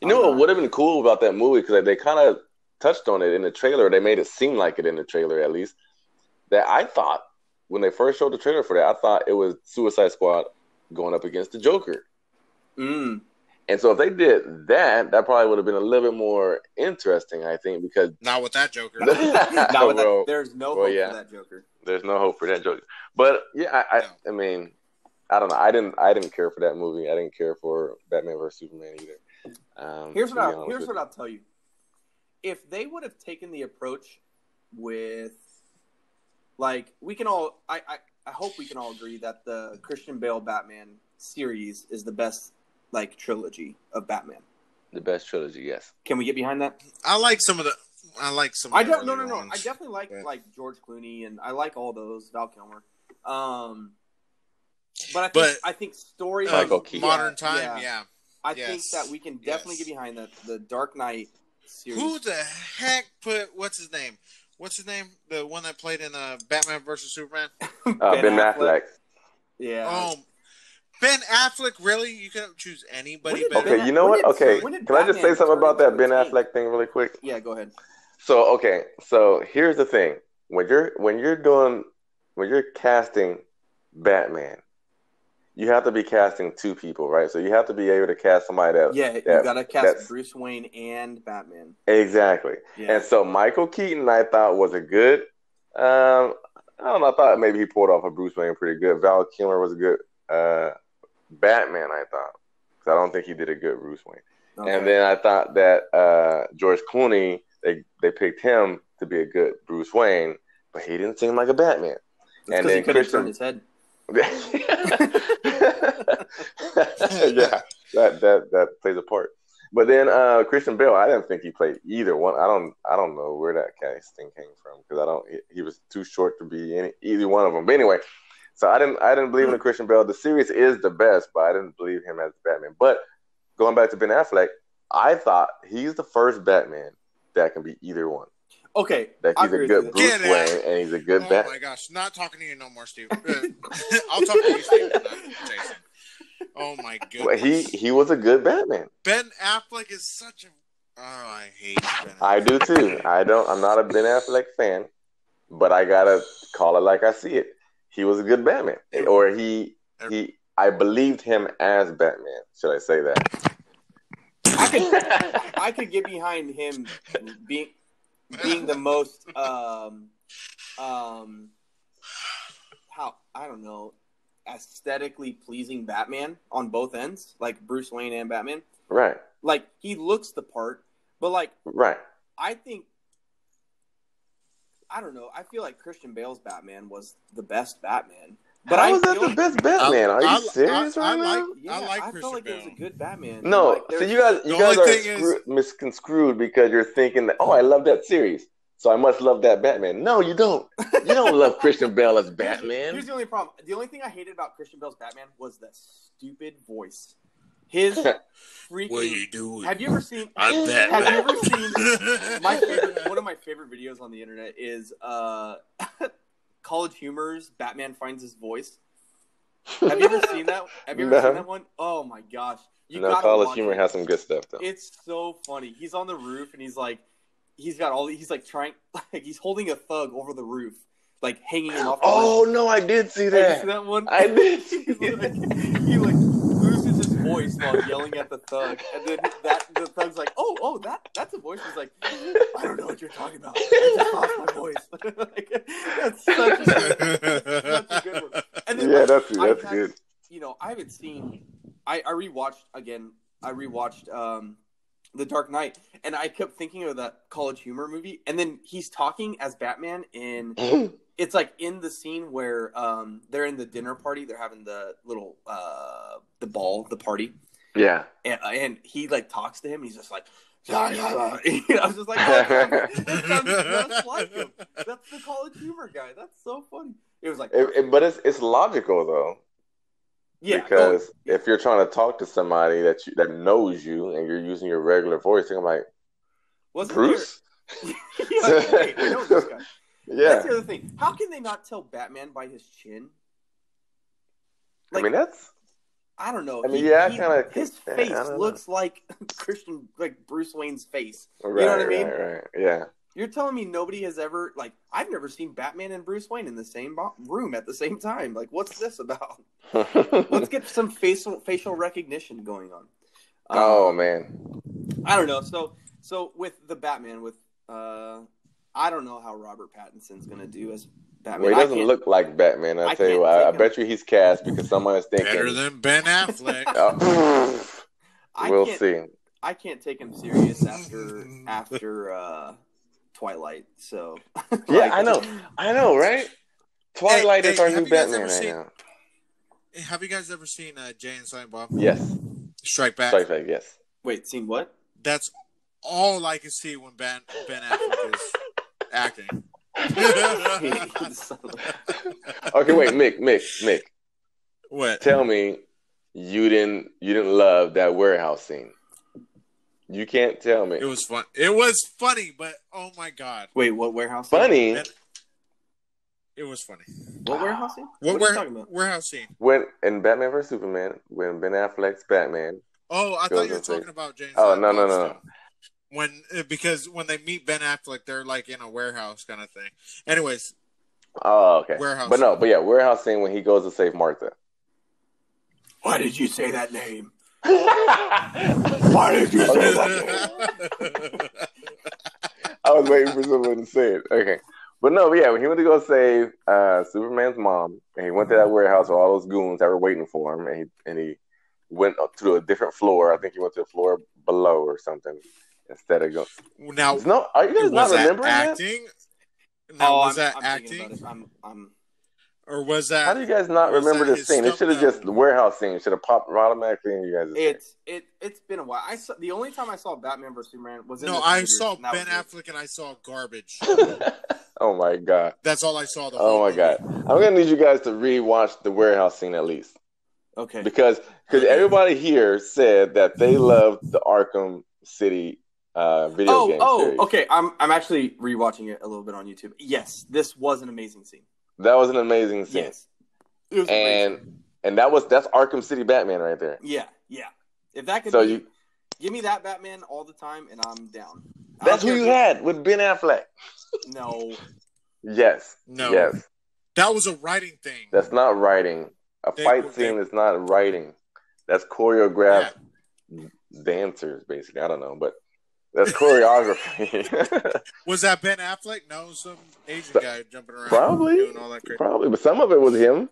what would have been cool about that movie because they kind of touched on it in the trailer. They made it seem like it in the trailer, at least. That I thought when they first showed the trailer for that, I thought it was Suicide Squad going up against the Joker. And so if they did that, that probably would have been a little bit more interesting, I think, because not with that Joker. There's no hope for that Joker. There's no hope for that Joker. But I mean, I don't know. I didn't care for that movie. I didn't care for Batman vs Superman either. Here's what I'll tell you. If they would have taken the approach with, like, we can all, I hope we can all agree that the Christian Bale Batman series is the best. Like trilogy of Batman, the best trilogy. Yes. Can we get behind that? I like some of the. I don't. No. I definitely like George Clooney, and I like all those Val Kilmer. But I think story modern time. Yeah. I think that we can definitely get behind that. The Dark Knight series. Who the heck put what's his name? The one that played in Batman versus Superman. Ben Affleck. Yeah. Ben Affleck, really? You couldn't choose anybody better. Okay, you know what? Okay, can I just say something about that Ben Affleck thing really quick? Yeah, go ahead. So here's the thing: when you're casting Batman, you have to be casting two people, right? So you have to be able to cast somebody that you got to cast Bruce Wayne and Batman. Exactly. Yeah. And so Michael Keaton, I thought was a good. I don't know. I thought maybe he pulled off a Bruce Wayne pretty good. Val Kilmer was a good Batman, I thought. Because I don't think he did a good Bruce Wayne. Okay. And then I thought that George Clooney, they picked him to be a good Bruce Wayne, but he didn't seem like a Batman. That's because he couldn't turn his head. Yeah, that plays a part. But then Christian Bale, I didn't think he played either one. I don't know where that casting came from because he was too short to be either one of them. But anyway, so I didn't believe in Christian Bale. The series is the best, but I didn't believe him as Batman. But going back to Ben Affleck, I thought he's the first Batman that can be either one. Okay, that he's a good Bruce Wayne and he's a good Batman. Oh my gosh, not talking to you no more, Steve. I'll talk to you, Steve, not Jason. Oh my goodness. Well, he was a good Batman. Ben Affleck is such a. Oh, I hate Ben Affleck. I do too. I'm not a Ben Affleck fan, but I gotta call it like I see it. He was a good Batman, or I believed him as Batman. Should I say that? I could get behind him being the most aesthetically pleasing Batman on both ends, like Bruce Wayne and Batman. Right. Like he looks the part, but like right. I don't know. I feel like Christian Bale's Batman was the best Batman. But How was that the best Batman? Are you serious right now? I felt like it was a good Batman. No, so you guys are misconstrued because you're thinking that, I love that series, so I must love that Batman. No, you don't. You don't love Christian Bale as Batman. Here's the only problem. The only thing I hated about Christian Bale's Batman was the stupid voice. His freaking. What are you doing? Have you ever seen? I'm Batman. Have you ever seen one of my favorite videos on the internet is College Humor's Batman Finds His Voice. Have you ever seen that? Have you ever seen that one? Oh my gosh. College Humor has some good stuff though. It's so funny. He's on the roof and he's like trying, like he's holding a thug over the roof, like hanging him off. No, I did see that. Have you seen that one? I did. He loses his voice while yelling at the thug, and then the thug's like, that's a voice. He's like, I don't know what you're talking about. I just lost my voice. That's such a good one. And then, that's good. You know, I haven't seen. I rewatched again. I rewatched The Dark Knight, and I kept thinking of that College Humor movie. And then he's talking as Batman in. It's like in the scene where they're in the dinner party. They're having the little the party. Yeah. And he like talks to him. And he's just like, I was just like, that sounds just like him. That's the College Humor guy. That's so funny. It was like, but it's logical though. Yeah. Because if you're trying to talk to somebody that knows you and you're using your regular voice, I'm like, Bruce. Hey, I know this guy. Yeah. That's the other thing. How can they not tell Batman by his chin? Like, I mean, I don't know. His face looks like Bruce Wayne's face. Right, you know what I mean? Right. Yeah. You're telling me nobody has ever I've never seen Batman and Bruce Wayne in the same room at the same time. Like, what's this about? Let's get some facial recognition going on. Oh man. I don't know. So with the Batman, I don't know how Robert Pattinson's gonna do as Batman. Well, he doesn't look like Batman. I tell you what, I bet you he's cast because someone's thinking better than Ben Affleck. We'll see. I can't take him serious after Twilight. So yeah, I know, right? Twilight is our new Batman right now. Have you guys ever seen Jay and Silent Bob? Yes. Strike Back. Yes. Wait, seen what? That's all I can see when Ben Affleck is acting. Okay, wait, Mick. What? Tell me you didn't love that warehouse scene. You can't tell me. It was fun. It was funny, but oh my god! Wait, what warehouse? Funny. It was funny. What warehouse scene? What are you talking about? Warehouse scene. When in Batman vs Superman, when Ben Affleck's Batman. Oh, I thought you were talking about James. Oh no. Because when they meet Ben Affleck, they're like in a warehouse kind of thing. Anyways. Oh, okay. Warehouse. But yeah, warehouse scene when he goes to save Martha. Why did you say that name? Why did you say that name? I was waiting for someone to say it. Okay. But no, yeah, when he went to go save Superman's mom, and he went to that warehouse with all those goons that were waiting for him, and he went up to a different floor. I think he went to the floor below or something instead of going. Now, are you guys not remembering acting? Now, was that I'm acting? Or was that? How do you guys not remember this scene? It should have just the warehouse scene. It should have popped automatically in you guys. It's been a while. The only time I saw Batman vs Superman was in I saw Ben Affleck and I saw garbage. Oh my god! That's all I saw. Oh my god! I'm gonna need you guys to rewatch the warehouse scene at least. Okay. Because everybody here said that they loved the Arkham City video game series. Okay. I'm actually rewatching it a little bit on YouTube. Yes, this was an amazing scene. That was an amazing scene. Yes. It was and that's Arkham City Batman right there. Yeah. If that could give me that Batman all the time, and I'm down. That's who you had with Ben Affleck. No. Yes. No. Yes. That was a writing thing. That's not writing. A fight scene is not writing. That's choreographed dancers, basically. I don't know, but that's choreography. Was that Ben Affleck? No, some Asian guy jumping around. Probably. Doing all that crazy. Probably, but some of it was him.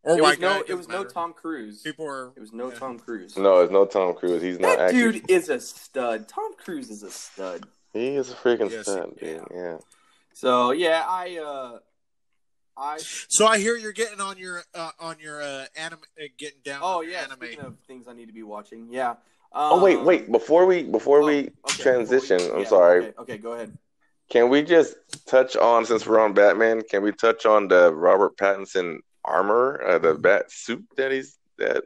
Or it was no Tom Cruise. It was no Tom Cruise. No, it's no Tom Cruise. He's not acting. That dude is a stud. Tom Cruise is a stud. He is a freaking stud, dude. Yeah. So yeah, So I hear you're getting on your anime, getting down. Oh yeah, anime. Speaking of things I need to be watching, yeah. Wait! Before we transition, I'm sorry. Okay, go ahead. Can we just touch on, since we're on Batman? Can we touch on the Robert Pattinson armor, the bat suit that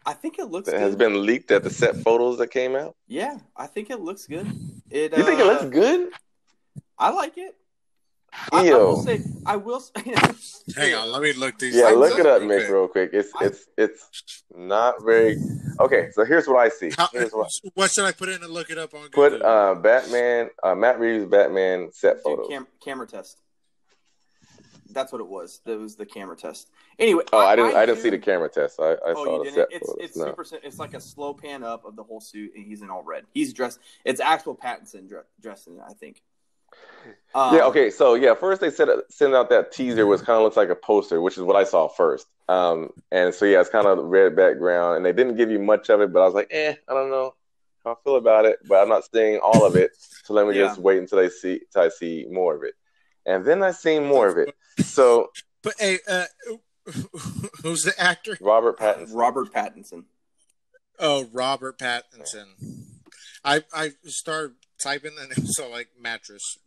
I think it looks that good. Has been leaked at the set photos that came out? Yeah, I think it looks good. You think it looks good? I like it. I will say. Hang on, let me look these. Yeah, look it up, Mick, real quick. It's not very. Okay, so here's what I see. What should I put in to look it up on Google? Put Batman, Matt Reeves' Batman set photos. Camera test. That's what it was. That was the camera test. Anyway, I didn't see the camera test. I saw the set photos. It's super. It's like a slow pan up of the whole suit, and he's in all red. He's dressed. It's actual Pattinson dressed in it, I think. Okay. So first they sent out that teaser, which kind of looks like a poster, which is what I saw first. And so it's kind of red background, and they didn't give you much of it, but I was like, I don't know how I feel about it, but I'm not seeing all of it. So let me just wait until I see more of it, and then I seen more of it. So, but hey, who's the actor? Robert Pattinson. Robert Pattinson. Oh, Robert Pattinson. I started typing and it was all like mattress.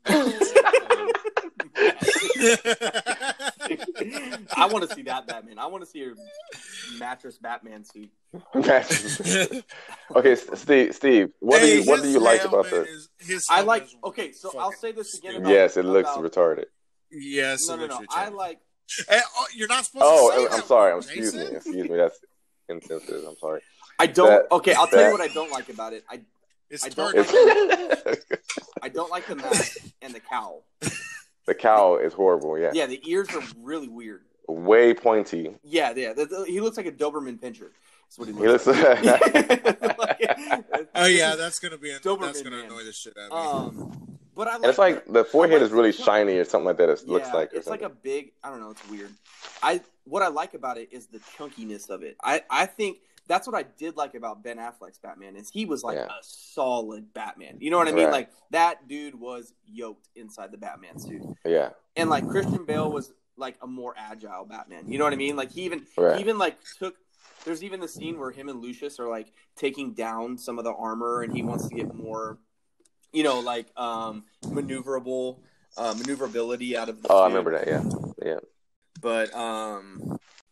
I want to see that Batman. I want to see your mattress Batman suit. Okay, Steve. What do you like about this? I'll say this again. Yes, it looks retarded. Yes, no. I like. You're not supposed to say that. I'm sorry. Excuse me. That's insensitive. I'm sorry. I don't. I'll tell you what I don't like about it. I don't like the mask and the cowl. The cowl is horrible. Yeah. Yeah, the ears are really weird. Way pointy. Yeah. He looks like a Doberman pinscher. That's what he looks like. Oh yeah, that's gonna annoy the shit out of me. But I like. And it's like the forehead is really shiny or something like that. It looks like. It's like a big. I don't know. It's weird. What I like about it is the chunkiness of it. I think. That's what I did like about Ben Affleck's Batman is he was like a solid Batman. You know what I mean? Like that dude was yoked inside the Batman suit. Yeah. And like Christian Bale was like a more agile Batman. You know what I mean? Like he even like took. There's even the scene where him and Lucius are like taking down some of the armor, and he wants to get more, maneuverability out of the suit. I remember that. Yeah. But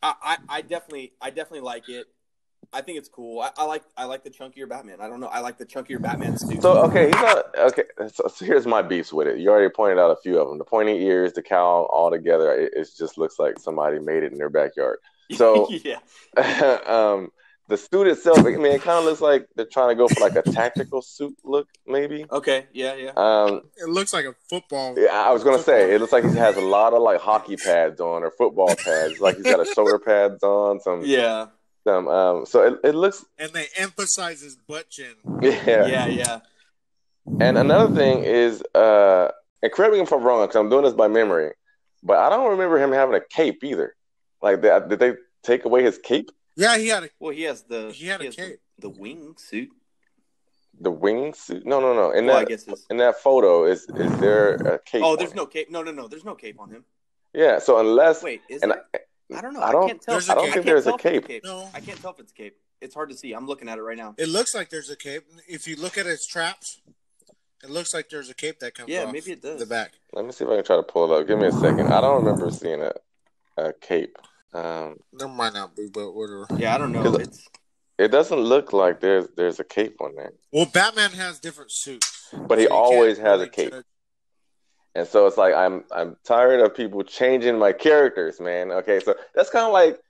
I definitely like it. I think it's cool. I like the chunkier Batman. I don't know. I like the chunkier Batman suit. So okay, he's not okay. So here's my beefs with it. You already pointed out a few of them. The pointy ears, the cowl, all together. It just looks like somebody made it in their backyard. So yeah. The suit itself, I mean, it kind of looks like they're trying to go for like a tactical suit look, maybe. Okay, yeah. It looks like a football. Yeah, I was gonna say it looks like he has a lot of like hockey pads on or football pads. Like he's got a shoulder pads on. So it looks. And they emphasize his butt chin. Yeah. And another thing is, and correct me if I'm wrong, because I'm doing this by memory, but I don't remember him having a cape either. Like, did they take away his cape? Yeah, he had a. Well, he has a cape. The wing suit. The wing suit? No. In that photo, is there a cape? Oh, there's no cape. No. There's no cape on him. Yeah. So unless is there? I don't know. I can't tell. I don't think there's a cape. No, I can't tell if it's a cape. It's hard to see. I'm looking at it right now. It looks like there's a cape. If you look at his traps, it looks like there's a cape that comes off. Yeah, maybe it does. The back. Let me see if I can try to pull it up. Give me a second. I don't remember seeing a cape. There might not be, but whatever. Yeah, I don't know. It doesn't look like there's a cape on there. Well, Batman has different suits, but he always has a cape. And so it's like I'm tired of people changing my characters, man. Okay, so that's kind of like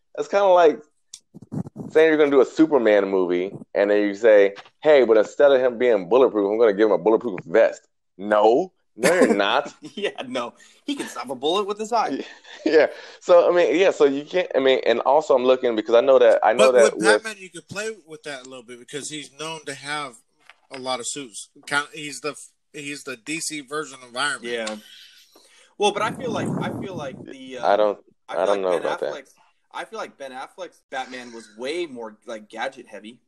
saying you're gonna do a Superman movie, and then you say, "Hey, but instead of him being bulletproof, I'm gonna give him a bulletproof vest." No, you're not. Yeah, no, he can stop a bullet with his eye. Yeah. So I mean, yeah. So you can't. I mean, and also I'm looking because I know that with Batman you could play with that a little bit because he's known to have a lot of suits. He's the DC version of Iron Man. Yeah. Well, but I feel like the I don't know about that. I feel like Ben Affleck's Batman was way more like gadget heavy,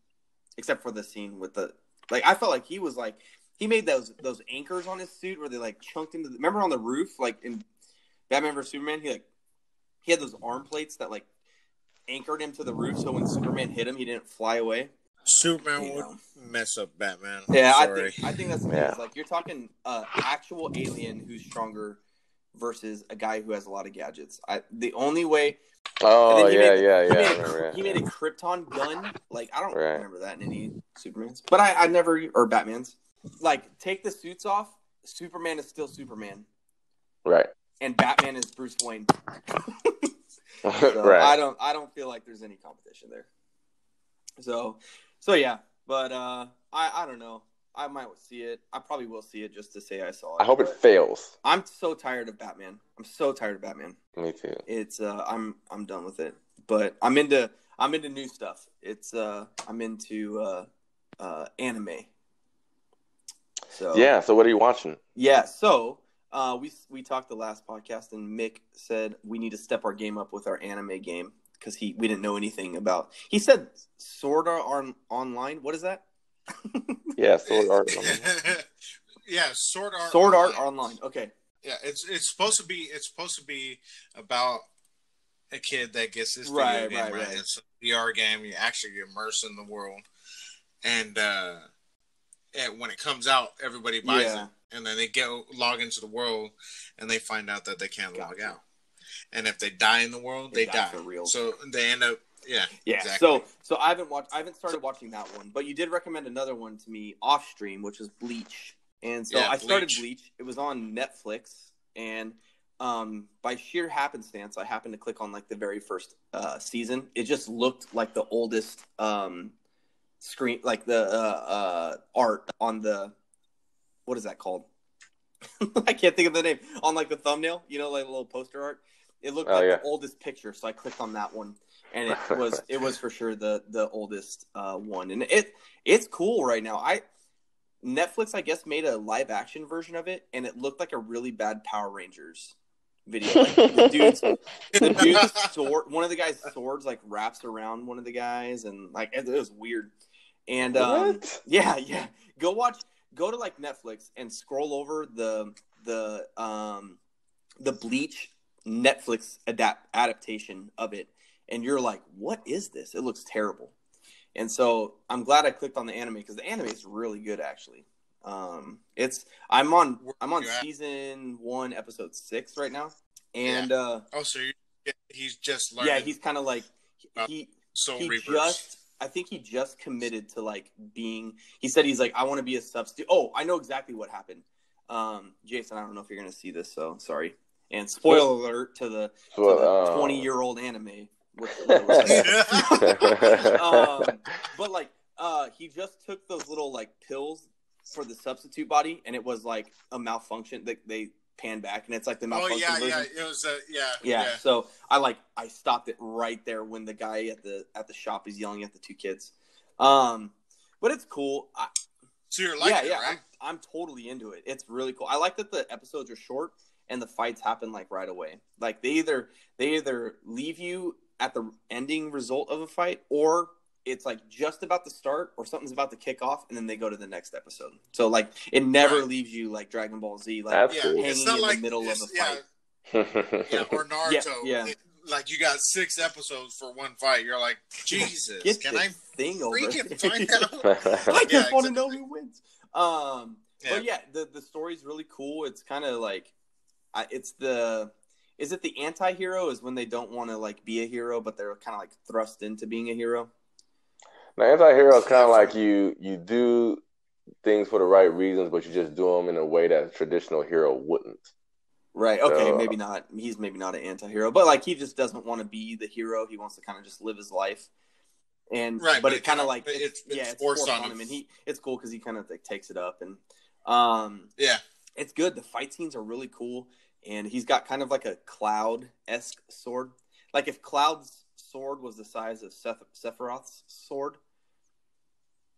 except for the scene with the like. I felt like he was like he made those anchors on his suit where they like chunked into. Remember on the roof, like in Batman vs Superman, he had those arm plates that like anchored him to the roof, so when Superman hit him, he didn't fly away. Superman would mess up Batman. Yeah, I think that's the thing. It's like you're talking actual alien who's stronger versus a guy who has a lot of gadgets. The only way. Oh He made a Krypton gun. Like I don't remember that in any Supermans, but I never or Batman's. Like take the suits off. Superman is still Superman. Right. And Batman is Bruce Wayne. Right. I don't feel like there's any competition there. So yeah, but I don't know. I might see it. I probably will see it just to say I saw it. I hope it fails. I'm so tired of Batman. Me too. It's I'm done with it. But I'm into new stuff. It's I'm into anime. So yeah. So what are you watching? Yeah. So we talked the last podcast, and Mick said we need to step our game up with our anime game. Because we didn't know anything about. He said Sword Art Online. What is that? Yeah, Sword Art Online. Yeah, Sword Art. Sword Art Online. Okay. Yeah, it's supposed to be about a kid that gets this video game. Right. It's a VR game. You actually immerse in the world, and when it comes out, everybody buys it, and then they log into the world, and they find out that they can't log out. And if they die in the world, they die. For real. So they end up, yeah. Exactly. So I haven't started watching that one, but you did recommend another one to me off stream, which was Bleach. And so I started Bleach. It was on Netflix, and by sheer happenstance, I happened to click on like the very first season. It just looked like the oldest screen, like the art on the what is that called? I can't think of the name on like the thumbnail. You know, like a little poster art. It looked like the oldest picture, so I clicked on that one, and it was for sure the oldest one, and it's cool right now. Netflix, I guess, made a live action version of it, and it looked like a really bad Power Rangers video. Like, the dude's sword, one of the guy's swords like wraps around one of the guys, and like it was weird. And yeah, go to like Netflix and scroll over the Bleach Netflix adaptation of it, and you're like, what is this? It looks terrible. And so I'm glad I clicked on the anime because the anime is really good actually. I'm on season 1 episode 6 right now, and so he's just learning. Yeah, he's kind of like he just he just committed to like being. He said he's like, I want to be a substitute. Oh, I know exactly what happened. Jason, I don't know if you're gonna see this, so sorry. And spoiler alert to the 20-year-old anime. But like, he just took those little like pills for the substitute body, and it was like a malfunction. They pan back, and it's like the malfunction version. It was So I stopped it right there when the guy at the shop is yelling at the two kids. But it's cool. So you're liking it, right? I'm totally into it. It's really cool. I like that the episodes are short and the fights happen like right away. Like they either leave you at the ending result of a fight, or it's like just about to start, or something's about to kick off, and then they go to the next episode. So like it never leaves you like Dragon Ball Z, like hanging in the middle of a fight. Or Naruto. Like you got 6 episodes for one fight. You're like, Jesus, can I freaking find out? I just want to know who wins. But yeah, the story's really cool. It's kind of like, is it the anti-hero is when they don't want to like be a hero, but they're kind of like thrust into being a hero? The anti-hero is kind of like you do things for the right reasons, but you just do them in a way that a traditional hero wouldn't. Right. Okay. So, maybe not. He's maybe not an anti-hero, but like he just doesn't want to be the hero. He wants to kind of just live his life. And but it kind of like it's forced on him, and it's cool because he kind of like takes it up, and it's good. The fight scenes are really cool, and he's got kind of like a Cloud-esque sword. Like if Cloud's sword was the size of Sephiroth's sword,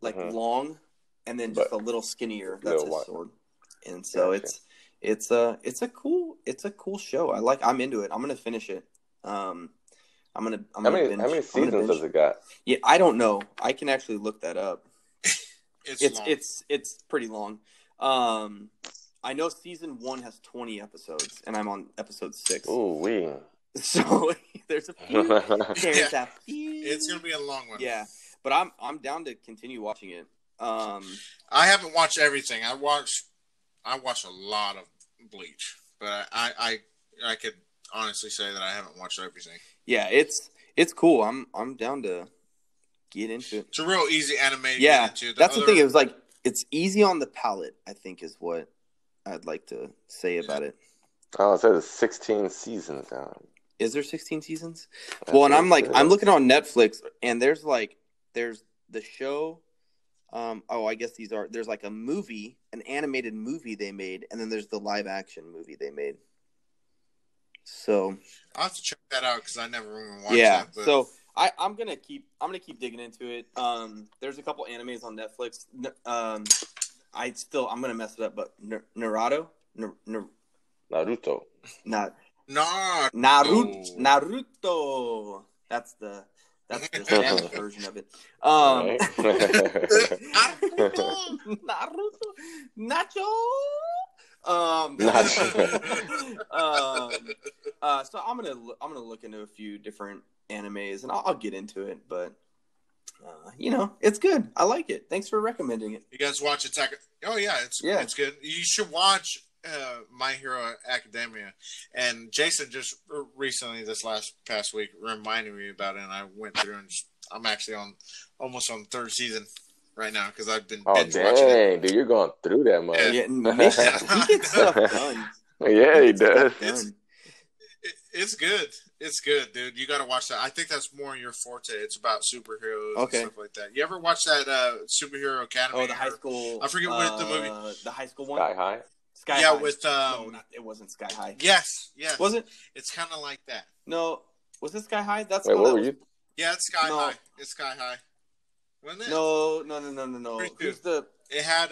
like long, and then just a little skinnier. That's his sword, and so it's a cool show. I'm into it. I'm gonna finish it. How many seasons does it got? Yeah, I don't know. I can actually look that up. It's pretty long. I know season 1 has 20 episodes, and I'm on episode 6. Ooh, wee. So there's a few. It's gonna be a long one. Yeah, but I'm down to continue watching it. I haven't watched everything. I watched a lot of Bleach, but I could honestly say that I haven't watched everything. Yeah, it's cool. I'm down to get into it. It's a real easy anime to get into. That's the thing. It was like it's easy on the palate, I think, is what I'd like to say about it. Oh, it says 16 seasons now. Is there 16 seasons? Well, and I'm looking on Netflix, and there's the show. I guess there's like a movie, an animated movie they made, and then there's the live action movie they made. So I'll have to check that out because I never even watched that. But... So I'm gonna keep digging into it. There's a couple animes on Netflix. I'm gonna mess it up, but Naruto. That's the Spanish version of it. Naruto. Nacho. So I'm gonna look into a few different animes, and I'll get into it. But it's good. I like it. Thanks for recommending it. You guys watch Attack? Oh yeah, it's good. You should watch My Hero Academia. And Jason just recently, this past week, reminded me about it, and I went through and I'm actually almost on the 3rd season right now because I've been binge watching it. Dude, you're going through that much. Yeah, Mick, he gets stuff done. Yeah, he does. It's good. It's good, dude. You got to watch that. I think that's more your forte. It's about superheroes and stuff like that. You ever watch that Superhero Academy? Oh, the high school. I forget what the movie. The high school one. Sky High. Sky High. With no, it wasn't Sky High. Yes. Was it? It's kind of like that. No, was it Sky High? That's what were you? Yeah, it's Sky High. It's Sky High. Wasn't it? No. Who's the? It had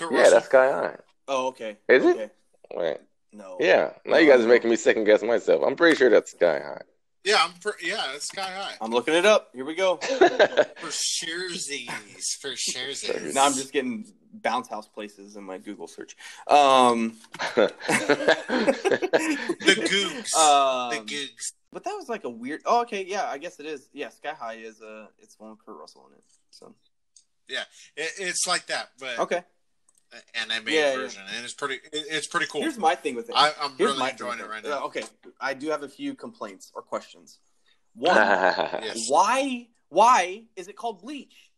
Yeah, that's Sky High. Oh, okay. Is it? Okay. Wait. No. Yeah. Now you guys are making me second guess myself. I'm pretty sure that's Sky High. Yeah, it's Sky High. I'm looking it up. Here we go. For sharesies. Now I'm just getting bounce house places in my Google search. The Googs. The Googs. But that was like a weird. Oh, okay. Yeah, I guess it is. Yeah, Sky High is it's one with Kurt Russell in it. So. Yeah, it's like that, but okay. Anime version, and it's pretty cool. Here's my thing with it. I'm really enjoying it right now. Okay, I do have a few complaints or questions. One, yes. Why Why is it called Bleach?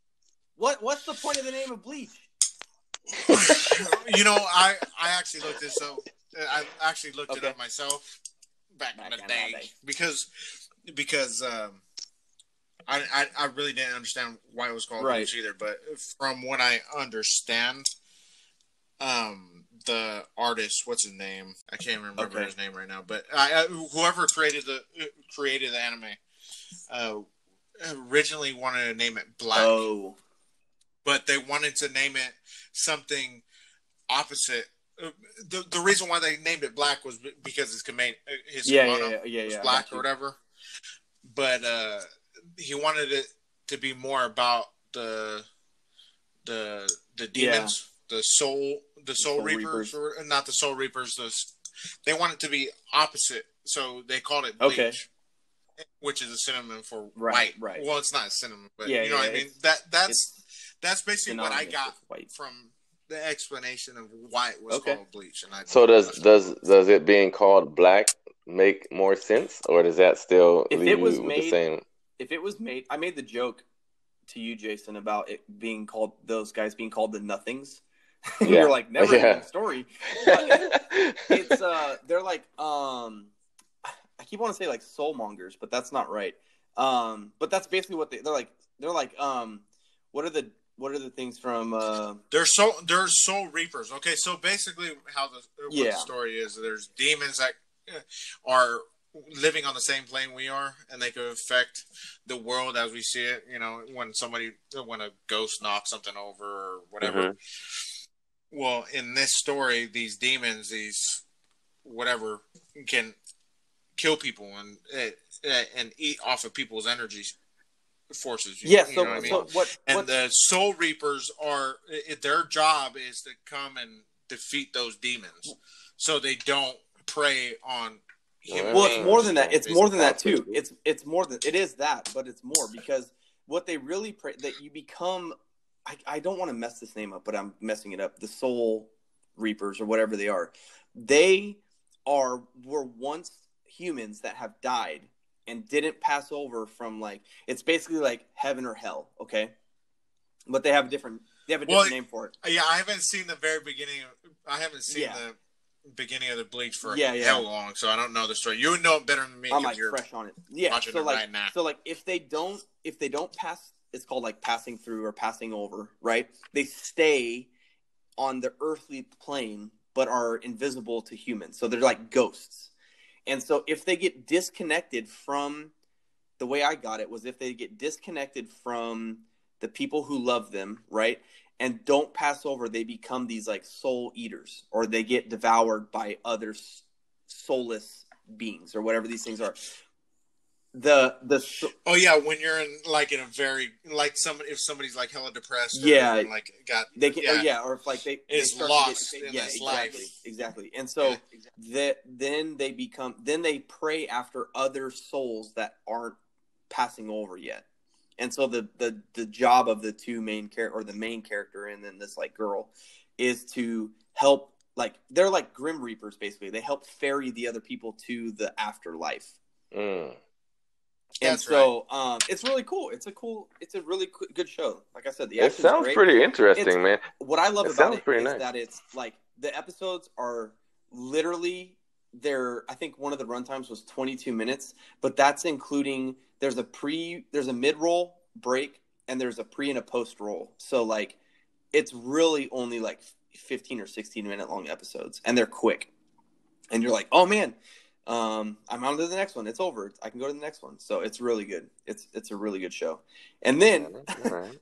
What's the point of the name of Bleach? I actually looked this up. I actually looked it up myself back in the day because I really didn't understand why it was called Bleach either. But from what I understand, the artist, what's his name? I can't remember his name right now. But whoever created the anime originally wanted to name it Black. Oh. But they wanted to name it something opposite. The reason why they named it Black was because his kimono was black or whatever. But he wanted it to be more about the demons, the soul reapers, or not the soul reapers. They want it to be opposite, so they called it Bleach, which is a synonym for white. Right. Well, it's not a synonym, but you know what I mean. That's basically what I got from the explanation of why it was called Bleach. And so does it being called Black make more sense, or does that still leave you with the same? If it was made, I made the joke to you, Jason, about it being called, those guys being called the Nothings. You're like, never in the story. It's they're like I keep wanting to say like soulmongers, but that's not right. But that's basically what they're like. They're like what are the things from They're soul reapers. Okay, so basically how the story is, there's demons that are living on the same plane we are, and they could affect the world as we see it. You know, when a ghost knocks something over or whatever. Mm-hmm. Well, in this story, these demons, these whatever, can kill people and eat off of people's energies. Forces. You know what I mean? And the Soul Reapers their job is to come and defeat those demons, so they don't prey on human. Well, it's more than that. It's more than that too. It's more than it is that, but it's more because what they really pray that you become. I don't want to mess this name up, but I'm messing it up. The Soul Reapers or whatever they are, were once humans that have died and didn't pass over from it's basically like heaven or hell, okay? But they have a different name for it. Yeah, I haven't seen the very beginning. I haven't seen the beginning of the Bleach for how long, so I don't know the story. You would know it better than me. I'm fresh on it. Yeah, watching it right now. So if they don't pass, it's called passing through or passing over, right? They stay on the earthly plane, but are invisible to humans. So they're like ghosts. And so if they get disconnected from, the way I got it was if they get disconnected from the people who love them, right, and don't pass over, they become these soul eaters, or they get devoured by other soulless beings or whatever these things are. When you're in a very if somebody's hella depressed, or or if they is lost in this life, exactly. And so then they pray after other souls that aren't passing over yet. And so the job of the two main character, or the main character and then this girl, is to help. They're like Grim Reapers basically. They help ferry the other people to the afterlife. And so it's really cool. It's a really good show. Like I said, the action's sounds great. Pretty interesting, man. What I love about it is that it's the episodes are literally I think one of the runtimes was 22 minutes, but that's including there's a mid-roll break and there's a pre and a post roll. So it's really only 15 or 16 minute long episodes, and they're quick. And you're like, "Oh man, I'm on to the next one. It's over. I can go to the next one." So it's really good. It's a really good show. And then,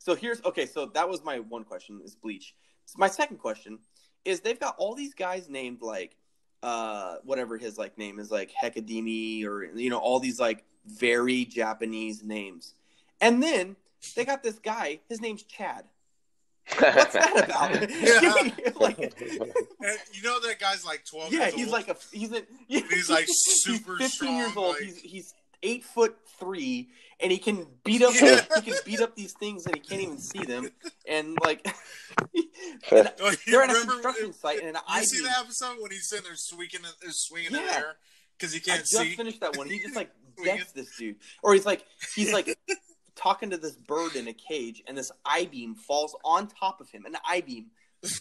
so that was my one question is Bleach. So my second question is they've got all these guys named whatever his name is, Hekademi, or all these very Japanese names. And then they got this guy, his name's Chad. What's that about? You know that guy's 12 years old? He's super 15 strong. years old. He's 8'3", and he can beat up these things, and he can't even see them. And they're at a construction site, and you see the episode when he's sitting there swinging in the air because he can't see. I just finished that one. He just decks this dude, or he's talking to this bird in a cage, and this I-beam falls on top of him. An I-beam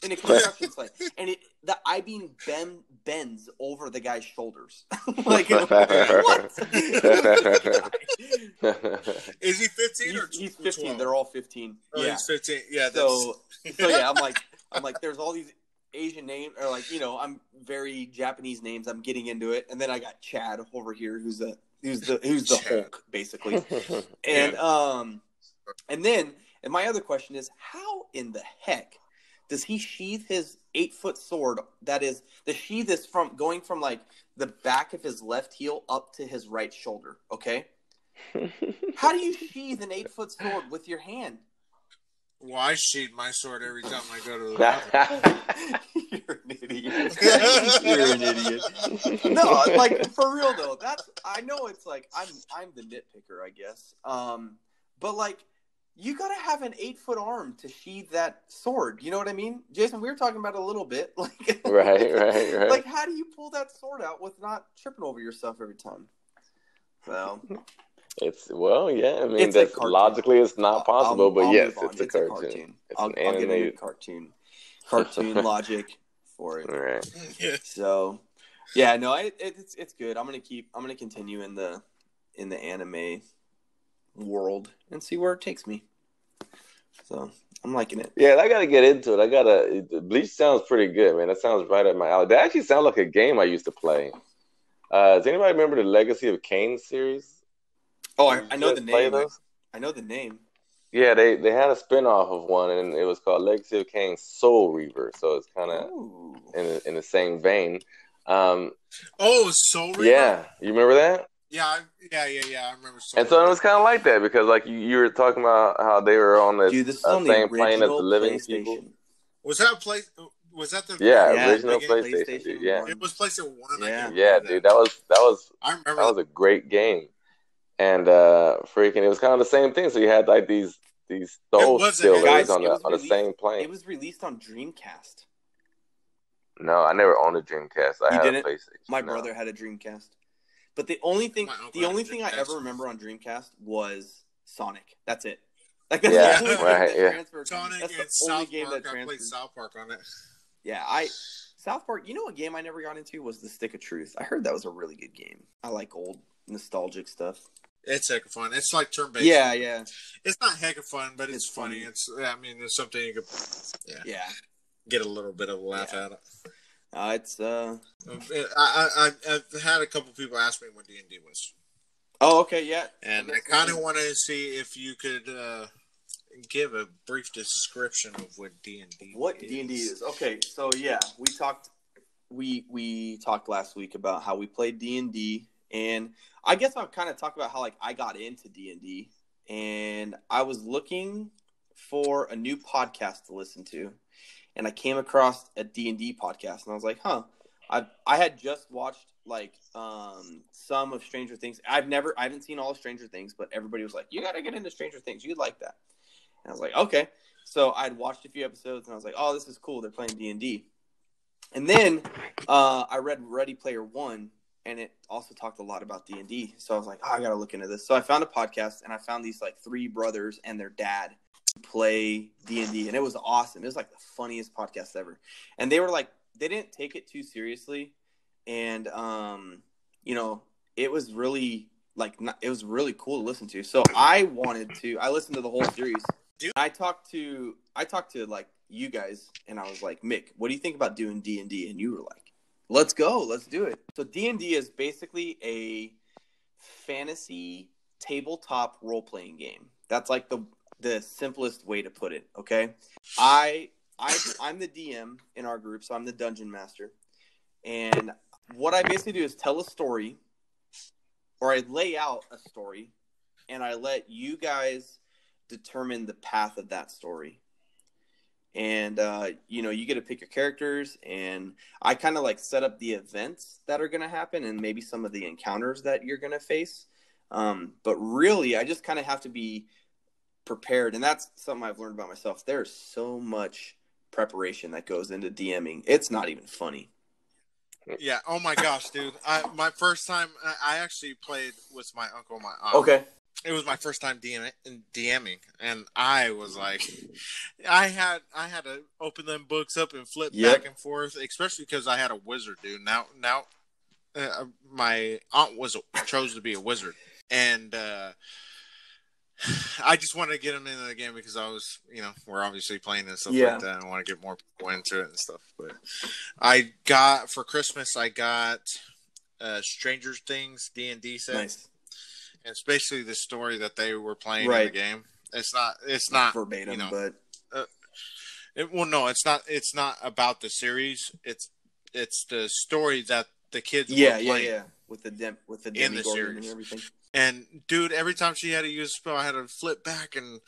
in a construction site, and the I-beam bends over the guy's shoulders. Like, what? Is he 15 or he's 15? 12? They're all 15. Oh, yeah. He's 15. Yeah. So yeah, I'm like, there's all these Asian names, or like, you know, I'm very Japanese names. I'm getting into it, and then I got Chad over here, who's the Hulk, basically. And and my other question is, how in the heck does he sheath his 8-foot sword? That is, the sheath is going from like the back of his left heel up to his right shoulder. Okay, how do you sheath an 8-foot sword with your hand? Well, I sheath my sword every time I go to the bathroom. You're an idiot. You're an idiot. No, like, for real though. I know it's like I'm the nitpicker, I guess. But like, you gotta have an 8-foot arm to sheath that sword. You know what I mean, Jason? We were talking about it a little bit. Like, right. Like, how do you pull that sword out with not tripping over yourself every time? So. I mean, that's logically it's not possible, but yes, it's a cartoon. It's an animated cartoon logic for it. Right. So, yeah, no, it's good. I'm gonna continue in the anime world and see where it takes me. So I'm liking it. Yeah, I gotta get into it. Bleach sounds pretty good, man. That sounds right up my alley. That actually sounds like a game I used to play. Does anybody remember the Legacy of Kain series? Oh, I know the name. I know the name. Yeah, they had a spinoff of one, and it was called Legacy of Kain Soul Reaver. So it's kind of in the same vein. Soul Reaver. Yeah, you remember that? Yeah. I remember. Soul and so it was kind of like that because, like, you were talking about how they were on the same plane as the living people. Was that the original PlayStation? Dude, yeah, it was PlayStation 1. Yeah, dude, that was. I remember that was a great game. And it was kind of the same thing. So you had like these soul stealers on the same plane. It was released on Dreamcast. No, I never owned a Dreamcast. I had a PlayStation. My brother had a Dreamcast. But the only thing I ever remember on Dreamcast was Sonic. That's it. Like, that's the only game that transferred. Sonic and South Park. I played South Park on it. Yeah, South Park. You know what game I never got into was The Stick of Truth. I heard that was a really good game. I like old nostalgic stuff. It's hecka fun. It's like turn-based. Yeah. It's not hecka fun, but it's funny. It's something you could get a little bit of a laugh at it. I've had a couple people ask me when D&D was. Oh, okay, yeah. And I kind of want to see if you could give a brief description of what D&D What D&D is. Okay, so yeah, we talked last week about how we played D&D. And I guess I'll kind of talk about how, like, I got into D&D, and I was looking for a new podcast to listen to, and I came across a D&D podcast, and I was like, I had just watched like some of Stranger Things. I haven't seen all of Stranger Things, but everybody was like, you got to get into Stranger Things. You'd like that. And I was like, okay. So I'd watched a few episodes, and I was like, oh, this is cool. They're playing D&D. And then I read Ready Player One, and it also talked a lot about D&D. So I was like, I got to look into this. So I found a podcast, and I found these like 3 brothers and their dad play D&D, and it was awesome. It was like the funniest podcast ever. And they were like, they didn't take it too seriously. And, it was really it was really cool to listen to. So I listened to the whole series. I talked to like you guys, and I was like, Mick, what do you think about doing D&D? And you were like, let's go. Let's do it. So D&D is basically a fantasy tabletop role-playing game. That's like the simplest way to put it, okay? I'm the DM in our group, so I'm the dungeon master. And what I basically do is tell a story, or I lay out a story, and I let you guys determine the path of that story. And, you get to pick your characters, and I kind of like set up the events that are going to happen and maybe some of the encounters that you're going to face. But really, I just kind of have to be prepared. And that's something I've learned about myself. There's so much preparation that goes into DMing. It's not even funny. Yeah. Oh my gosh, dude. My first time, I actually played with my uncle, my aunt. Okay. it was my first time DMing, and I was like, I had to open them books up and flip back and forth, especially because I had a wizard, dude. Now, my aunt chose to be a wizard, and I just wanted to get him into the game because I was, we're obviously playing and stuff like that. I want to get more people into it and stuff. But for Christmas, I got Stranger Things D&D set. Nice. And it's basically the story that they were playing in the game. It's not verbatim, but it's not about the series. It's the story that the kids were playing. With the in the series and everything. And dude, every time she had to use a spell, I had to flip back and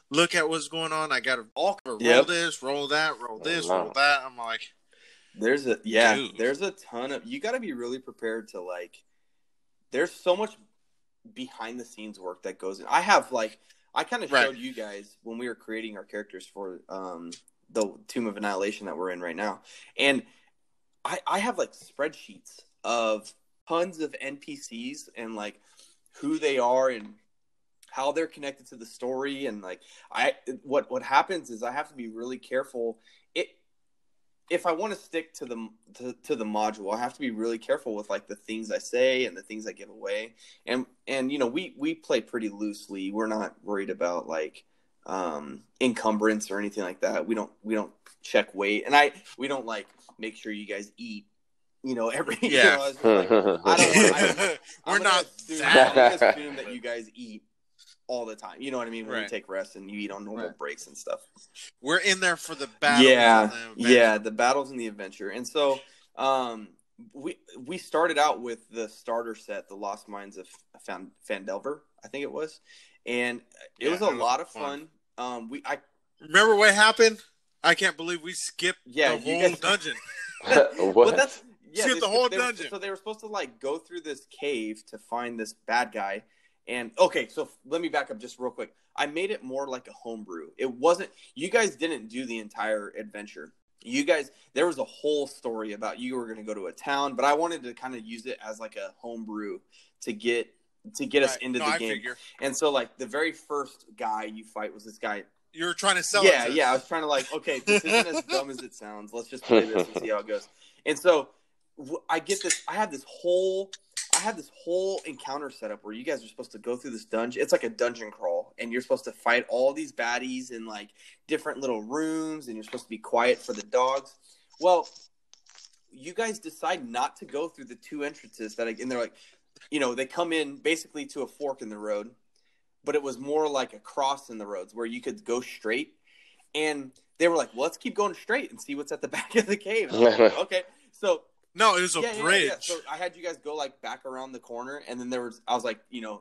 look at what's going on. I got to roll this, roll that, roll this, roll that. I'm like, there's a ton of. You got to be really prepared to There's so much behind the scenes work that goes in. I kind of showed you guys when we were creating our characters for the Tomb of Annihilation that we're in right now, and I have spreadsheets of tons of NPCs and who they are and how they're connected to the story, and what happens is I have to be really careful. If I want to stick to the module, I have to be really careful with the things I say and the things I give away. And we play pretty loosely. We're not worried about encumbrance or anything like that. We don't check weight, and we don't make sure you guys eat. Every I don't. We're not assume that you guys eat all the time. You know what I mean? When you take rest and you eat on normal breaks and stuff. We're in there for the battles. The battles and the adventure. And so we started out with the starter set, The Lost Mines of Phandelver, I think it was. And it was a lot of fun. I remember what happened? I can't believe we skipped the whole dungeon. What? Skipped the whole dungeon. So they were supposed to go through this cave to find this bad guy. And okay, so let me back up just real quick. I made it more like a homebrew. It wasn't. You guys didn't do the entire adventure. There was a whole story about you were going to go to a town, but I wanted to kind of use it as a homebrew to get us into the game. Figure. And so the very first guy you fight was this guy. You were trying to sell it. Yeah. I was trying to okay, this isn't as dumb as it sounds. Let's just play this and see how it goes. And so I get this. I have this whole encounter set up where you guys are supposed to go through this dungeon. It's like a dungeon crawl, and you're supposed to fight all these baddies in different little rooms, and you're supposed to be quiet for the dogs. Well, you guys decide not to go through the two entrances and they're they come in basically to a fork in the road, but it was more like a cross in the roads where you could go straight. And they were well, let's keep going straight and see what's at the back of the cave. Okay. So no, it was a bridge. Yeah. So I had you guys go back around the corner, and then I was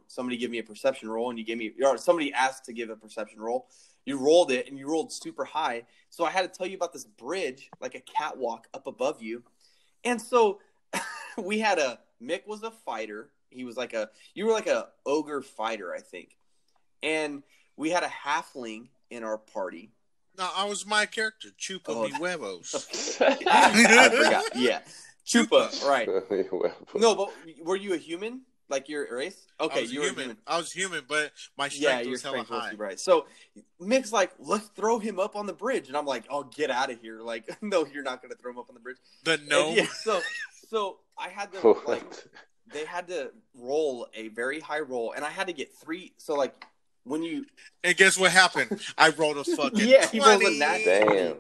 somebody give me a perception roll, and you gave me, or somebody asked to give a perception roll. You rolled it, and you rolled super high. So I had to tell you about this bridge, a catwalk up above you. And so we had Mick was a fighter. He was you were a ogre fighter, I think. And we had a halfling in our party. No, I was my character, Chupa mi huevos. I forgot. Yeah. Chupa, right. No, but were you a human? Your race? Okay, you were human. I was human, but my strength was hella high. Right. So Mick's let's throw him up on the bridge. And I'm oh, get out of here. No, you're not going to throw him up on the bridge. The gnome? So I had them, they had to roll a very high roll, and I had to get 3. So, when you... And guess what happened? I rolled a fucking 20. He rolled a nat 20.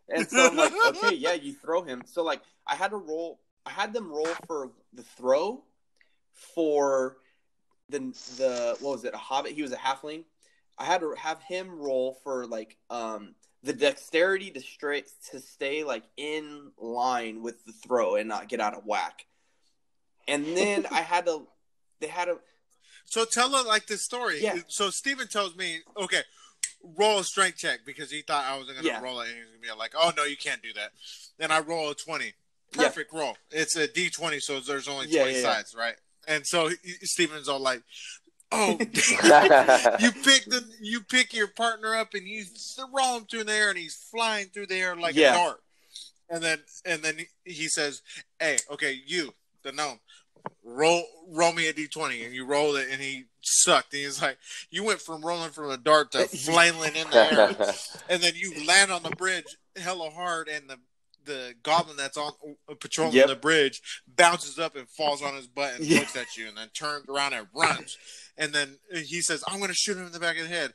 And so I'm okay, yeah, you throw him. So I had them roll for the throw for the what was it, a hobbit? He was a halfling. I had to have him roll for the dexterity to stay in line with the throw and not get out of whack. And then they had to. So tell her this story. Yeah. So Steven tells me, okay, roll a strength check because he thought I wasn't going to roll it. And he was going to be oh, no, you can't do that. Then I roll a 20. Perfect roll. It's a D20, so there's only 20 sides, right? And so Steven's all oh, you pick your partner up and you throw him through the air and he's flying through the air like a dart. And then he says, hey, okay, you, the gnome, roll me a d20, and you roll it, and he sucked. And he's like, you went from rolling from a dart to flailing in the air, and then you land on the bridge hella hard, and the goblin that's on patrolling the bridge bounces up and falls on his butt and looks at you, and then turns around and runs. And then he says, I'm going to shoot him in the back of the head.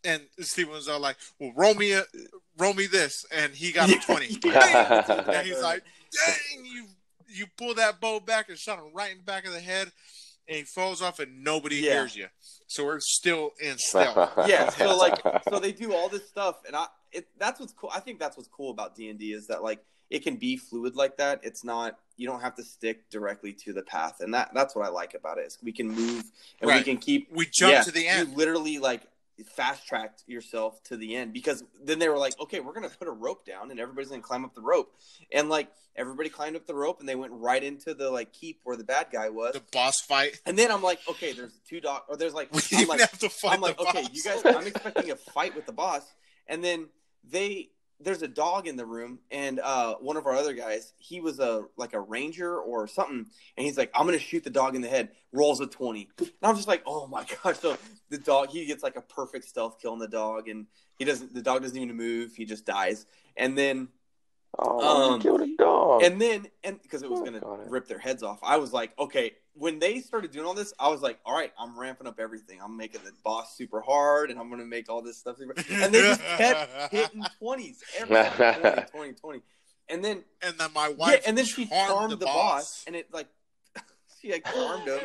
And Steven was all like, well, roll me this. And he got a 20. And he's like, dang, you pull that bow back and shot him right in the back of the head. And he falls off and nobody hears you. So we're still in stealth. Yeah, so they do all this stuff. And that's what's cool. I think that's what's cool about D&D is that, like, it can be fluid like that. It's not, you don't have to stick directly to the path. And that's what I like about it. Is we can move and we can we jump to the end. You literally, like, fast tracked yourself to the end, because then they were like, okay, we're going to put a rope down and everybody's going to climb up the rope. And, like, everybody climbed up the rope and they went right into the, like, keep where the bad guy was. The boss fight. And then I'm like, okay, there's or there's like, I'm like, okay, you guys, I'm expecting a fight with the boss. And then there's a dog in the room, and one of our other guys, he was a ranger or something, and he's like, I'm gonna shoot the dog in the head. Rolls a 20, and I'm just like, oh my gosh! So the dog, he gets like a perfect stealth kill on the dog, and the dog doesn't even move, he just dies, and then you killed a dog, and because it was gonna rip their heads off, I was like, okay. When they started doing all this, I was like, all right, I'm ramping up everything. I'm making the boss super hard, and I'm going to make all this stuff super. And they just kept hitting 20s. Every time, 20. And then my wife and then she charmed the boss. And it, like, she, like, charmed him.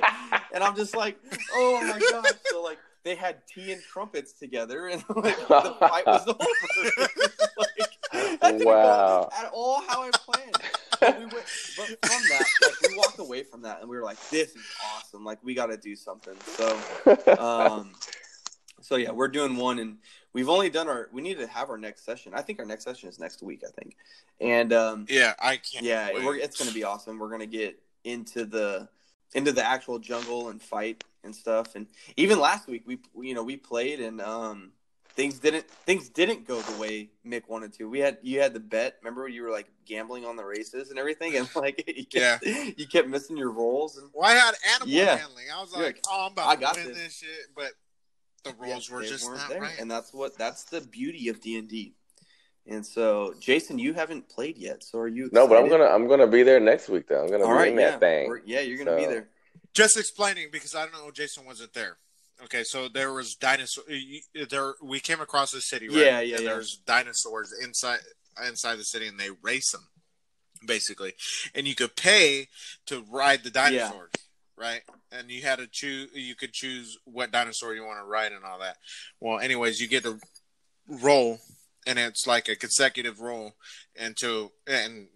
And I'm just like, oh, my gosh. So, like, they had tea and trumpets together, and, like, the fight was over. Like, that didn't go at all how I planned. But from that, like, we walked away from that, and we were like, "This is awesome! Like, we got to do something." So yeah, we're doing one, and we've only done we need to have our next session. I think our next session is next week. I think, and I can't. Yeah, it's gonna be awesome. We're gonna get into the actual jungle and fight and stuff. And even last week, we played, and things didn't go the way Mick wanted to. You had the bet. Remember when you were, like, gambling on the races and everything, and, like, you kept missing your rolls. And I had animal handling. I was like, I'm about to win this shit, but the rolls were just not there. Right. And that's the beauty of D&D. And so, Jason, you haven't played yet, so are you excited? No, but I'm gonna be there next week though. I'm gonna be in that thing. You're gonna be there. Just explaining, because I don't know, Jason wasn't there. Okay, so there was dinosaurs. We came across the city, right? Yeah. There's dinosaurs inside the city, and they race them, basically. And you could pay to ride the dinosaurs, right? And you had to choose. You could choose what dinosaur you want to ride and all that. Well, anyways, you get to roll, and it's like a consecutive roll, and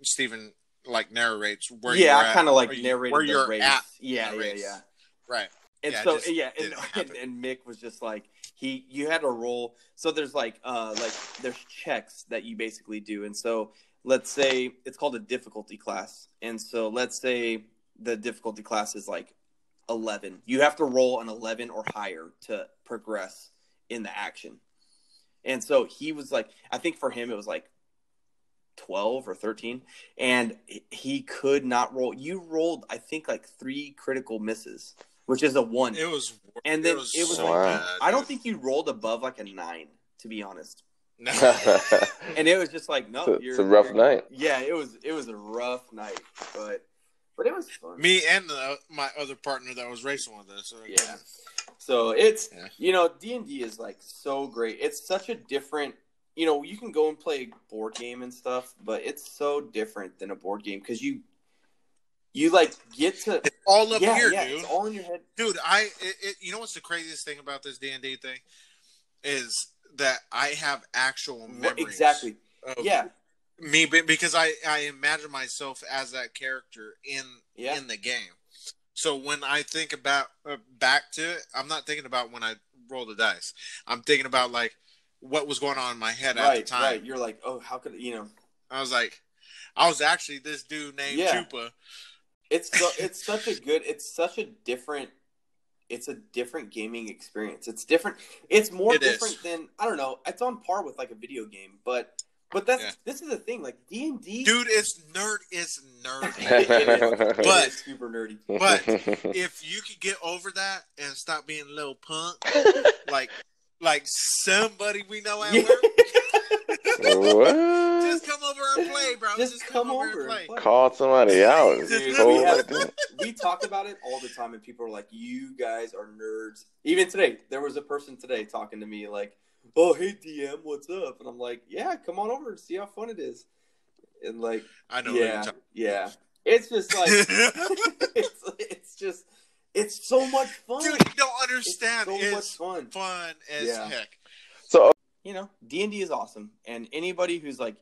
Steven, like, narrates where you're at. I kind of like narrated where you're race. at. Yeah. Right. And and Mick was just like, you had to roll. So there's there's checks that you basically do. And so let's say it's called a difficulty class. And so let's say the difficulty class is like 11. You have to roll an 11 or higher to progress in the action. And so he was like, I think for him it was like 12 or 13, and he could not roll. You rolled, I think, like 3 critical misses, which is a 1. It was, and then it was like, bad, I don't think you rolled above like a 9, to be honest. No. And it was just like, no, it's a rough night. Yeah, it was a rough night, but it was fun. Me and my other partner that was racing with us. Yeah. So it's D&D is like so great. It's such a different. You can go and play a board game and stuff, but it's so different than a board game because you like get to. It's all up here, dude. It's all in your head, dude. You know what's the craziest thing about this D&D thing is that I have actual memories. Exactly. Me, because I imagine myself as that character in the game. So when I think about back to it, I'm not thinking about when I roll the dice. I'm thinking about like what was going on in my head at the time. Right. You're like, oh, how could I was like, I was actually this dude named Chupa. It's such a different gaming experience. It's different. It's more different than, I don't know. It's on par with like a video game, but But this is the thing, like D&D, dude. It's nerdy. But it's super nerdy. But if you could get over that and stop being a little punk, like somebody we know at work, just come over and play, bro. Just come over and play. Call somebody out. We talk about it all the time, and people are like, "You guys are nerds." Even today, there was a person today talking to me like, "Oh, hey DM, what's up?" And I'm like, "Yeah, come on over and see how fun it is." And like, I know, yeah, it's just like, it's so much fun, dude. You don't understand. It's so much fun as heck. So D&D is awesome, and anybody who's like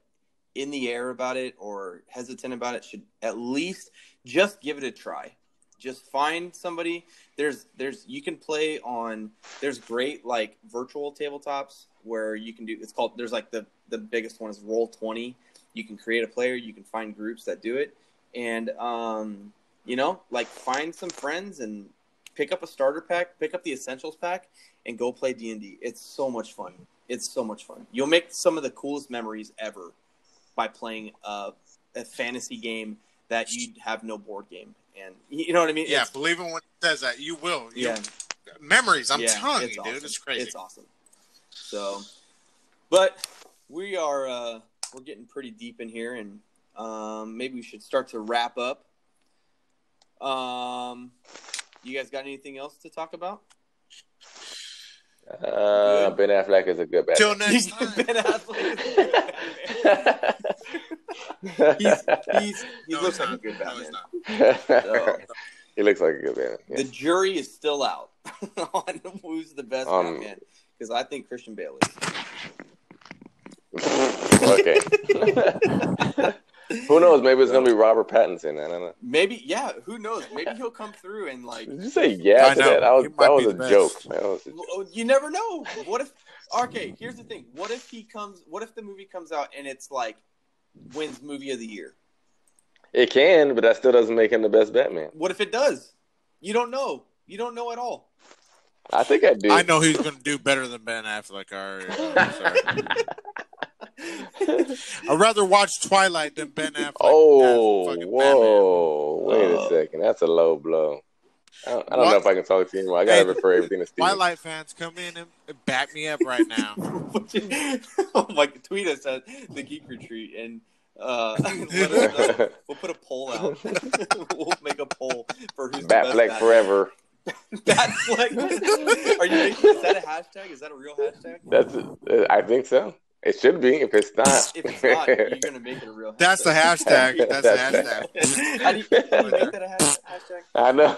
in the air about it or hesitant about it should at least just give it a try. Just find somebody. You can play on. There's great like virtual tabletops where you can do. It's called. There's like the biggest one is Roll20. You can create a player. You can find groups that do it, and like find some friends and pick up a starter pack, pick up the essentials pack, and go play D&D. It's so much fun. You'll make some of the coolest memories ever by playing a fantasy game that you'd have no board game. And you know what I mean? Yeah, believe it when it says that. You will. Memories, I'm telling you, awesome. Dude. It's crazy. It's awesome. So, but we are we're getting pretty deep in here, and maybe we should start to wrap up. You guys got anything else to talk about? Ben Affleck is a good Batman. Till next time. Ben Affleck is a good Batman. He looks like a good Batman. So, he looks like a good Batman. Yeah. The jury is still out on who's the best Batman, because I think Christian Bale is. Okay. Who knows? Maybe it's gonna be Robert Pattinson. I don't know. Maybe, yeah. Who knows? Maybe he'll come through and like. Did you say yeah to that? That was a joke. You never know. What if? Okay, here's the thing. What if the movie comes out and it's like wins movie of the year? It can, but that still doesn't make him the best Batman. What if it does? You don't know. You don't know at all. I think I do. I know he's going to do better than Ben Affleck. I'd rather watch Twilight than Ben Affleck. Oh, whoa. Wait a second. That's a low blow. I don't know if I can talk to you anymore. I got to refer everything to Steve. Twilight fans, come in and back me up right now. Tweet us at the Geek Retreat and let us know. We'll put a poll out. We'll make a poll for who's Batfleck the best forever. Batfleck. Is that a hashtag? Is that a real hashtag? I think so. It should be. If it's not, you're gonna make it a real hashtag. That's the hashtag. That's the hashtag. How do you make that a hashtag? I know.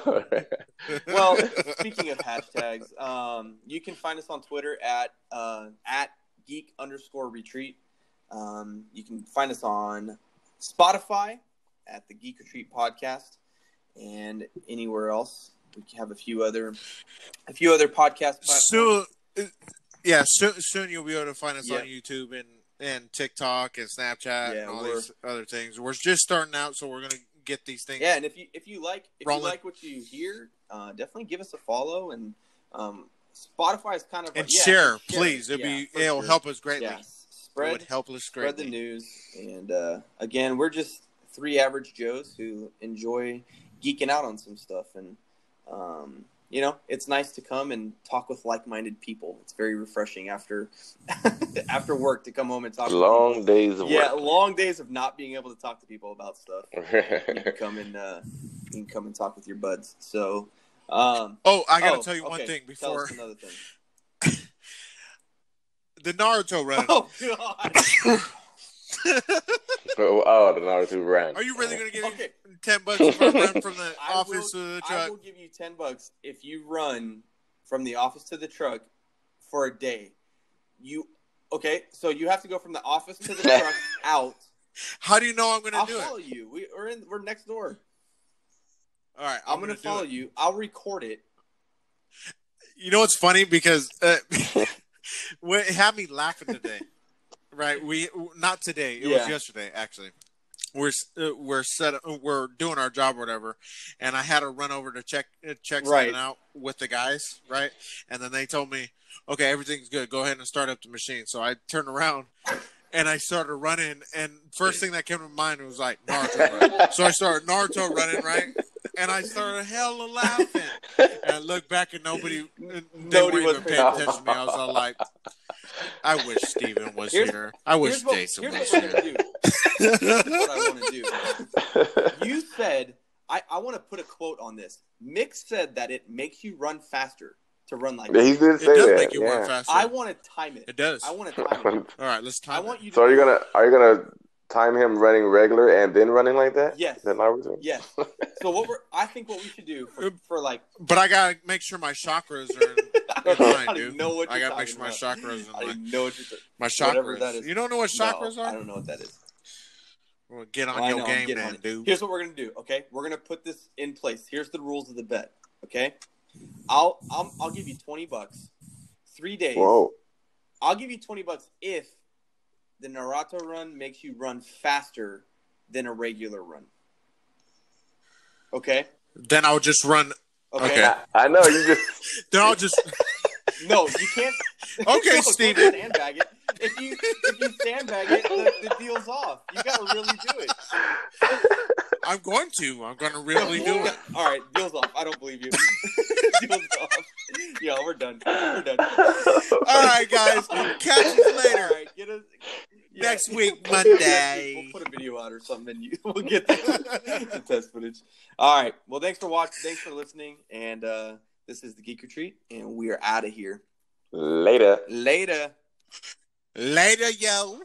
Well, speaking of hashtags, you can find us on Twitter at Geek_Retreat. You can find us on Spotify at the Geek Retreat Podcast, and anywhere else. We have a few other podcast platforms. Soon you'll be able to find us on YouTube and TikTok and Snapchat and all these other things. We're just starting out, so we're gonna get these things. Yeah, and if you like what you hear, definitely give us a follow. And Spotify is kind of share, please. It'll help us greatly. Yeah. Spread the news. And again, we're just three average Joes who enjoy geeking out on some stuff, and it's nice to come and talk with like-minded people. It's very refreshing after work to come home and talk. Long days of work. Yeah, long days of not being able to talk to people about stuff. You can come and talk with your buds. So, I gotta tell you one thing before. Tell us another thing. The Naruto run. Oh God. The Naruto run. Are you really gonna give me $10 if I run from the office to the truck? I will give you $10 if you run from the office to the truck for a day. So you have to go from the office to the truck out. How do you know I'm gonna do it? I'll follow you. We're next door. All right, I'm gonna follow you. I'll record it. You know what's funny, because it had me laughing today. Right, not today. It was yesterday, actually. We're doing our job or whatever, and I had to run over to check something out with the guys, right? And then they told me, okay, everything's good. Go ahead and start up the machine. So I turned around, and I started running, and first thing that came to mind was like Naruto run. So I started Naruto running, right? And I started hella laughing. And I looked back and nobody weren't even paying attention to me. I was all like, I wish Steven was here. I wish Jason was here. Here's what I want to do. You said, I want to put a quote on this. Mick said that it makes you run faster to run like that. He did say that. It does make you run faster. I want to time it. It does. I want to time it. All right, let's time it. So are you gonna time him running regular and then running like that? Yes. Yes. So I think what we should do for like. But I gotta make sure my chakras are. I don't know what I gotta make sure my chakras are. I don't know what you're my chakras. That is. You don't know what chakras are? I don't know what that is. Well, get on your game, then, dude. Here's what we're gonna do. Okay, we're gonna put this in place. Here's the rules of the bet. Okay, I'll give you $20, 3 days. Whoa. I'll give you $20 if the Naruto run makes you run faster than a regular run. Okay. Then I'll just run. Okay. I know you just. Then I'll just. No, you can't. Okay, Steven. Sandbag it. If you sandbag it, the deal's off. You gotta really do it. I'm going to really do it. All right, deal's off. I don't believe you. Deal's off. Yeah, we're done. All right, guys. Catch us later. All right, get us. Yeah. Next week, Monday. We'll put a video out or something, and we'll get the test footage. All right. Well, thanks for watching. Thanks for listening. And this is the Geek Retreat, and we are out of here. Later. Later, yo.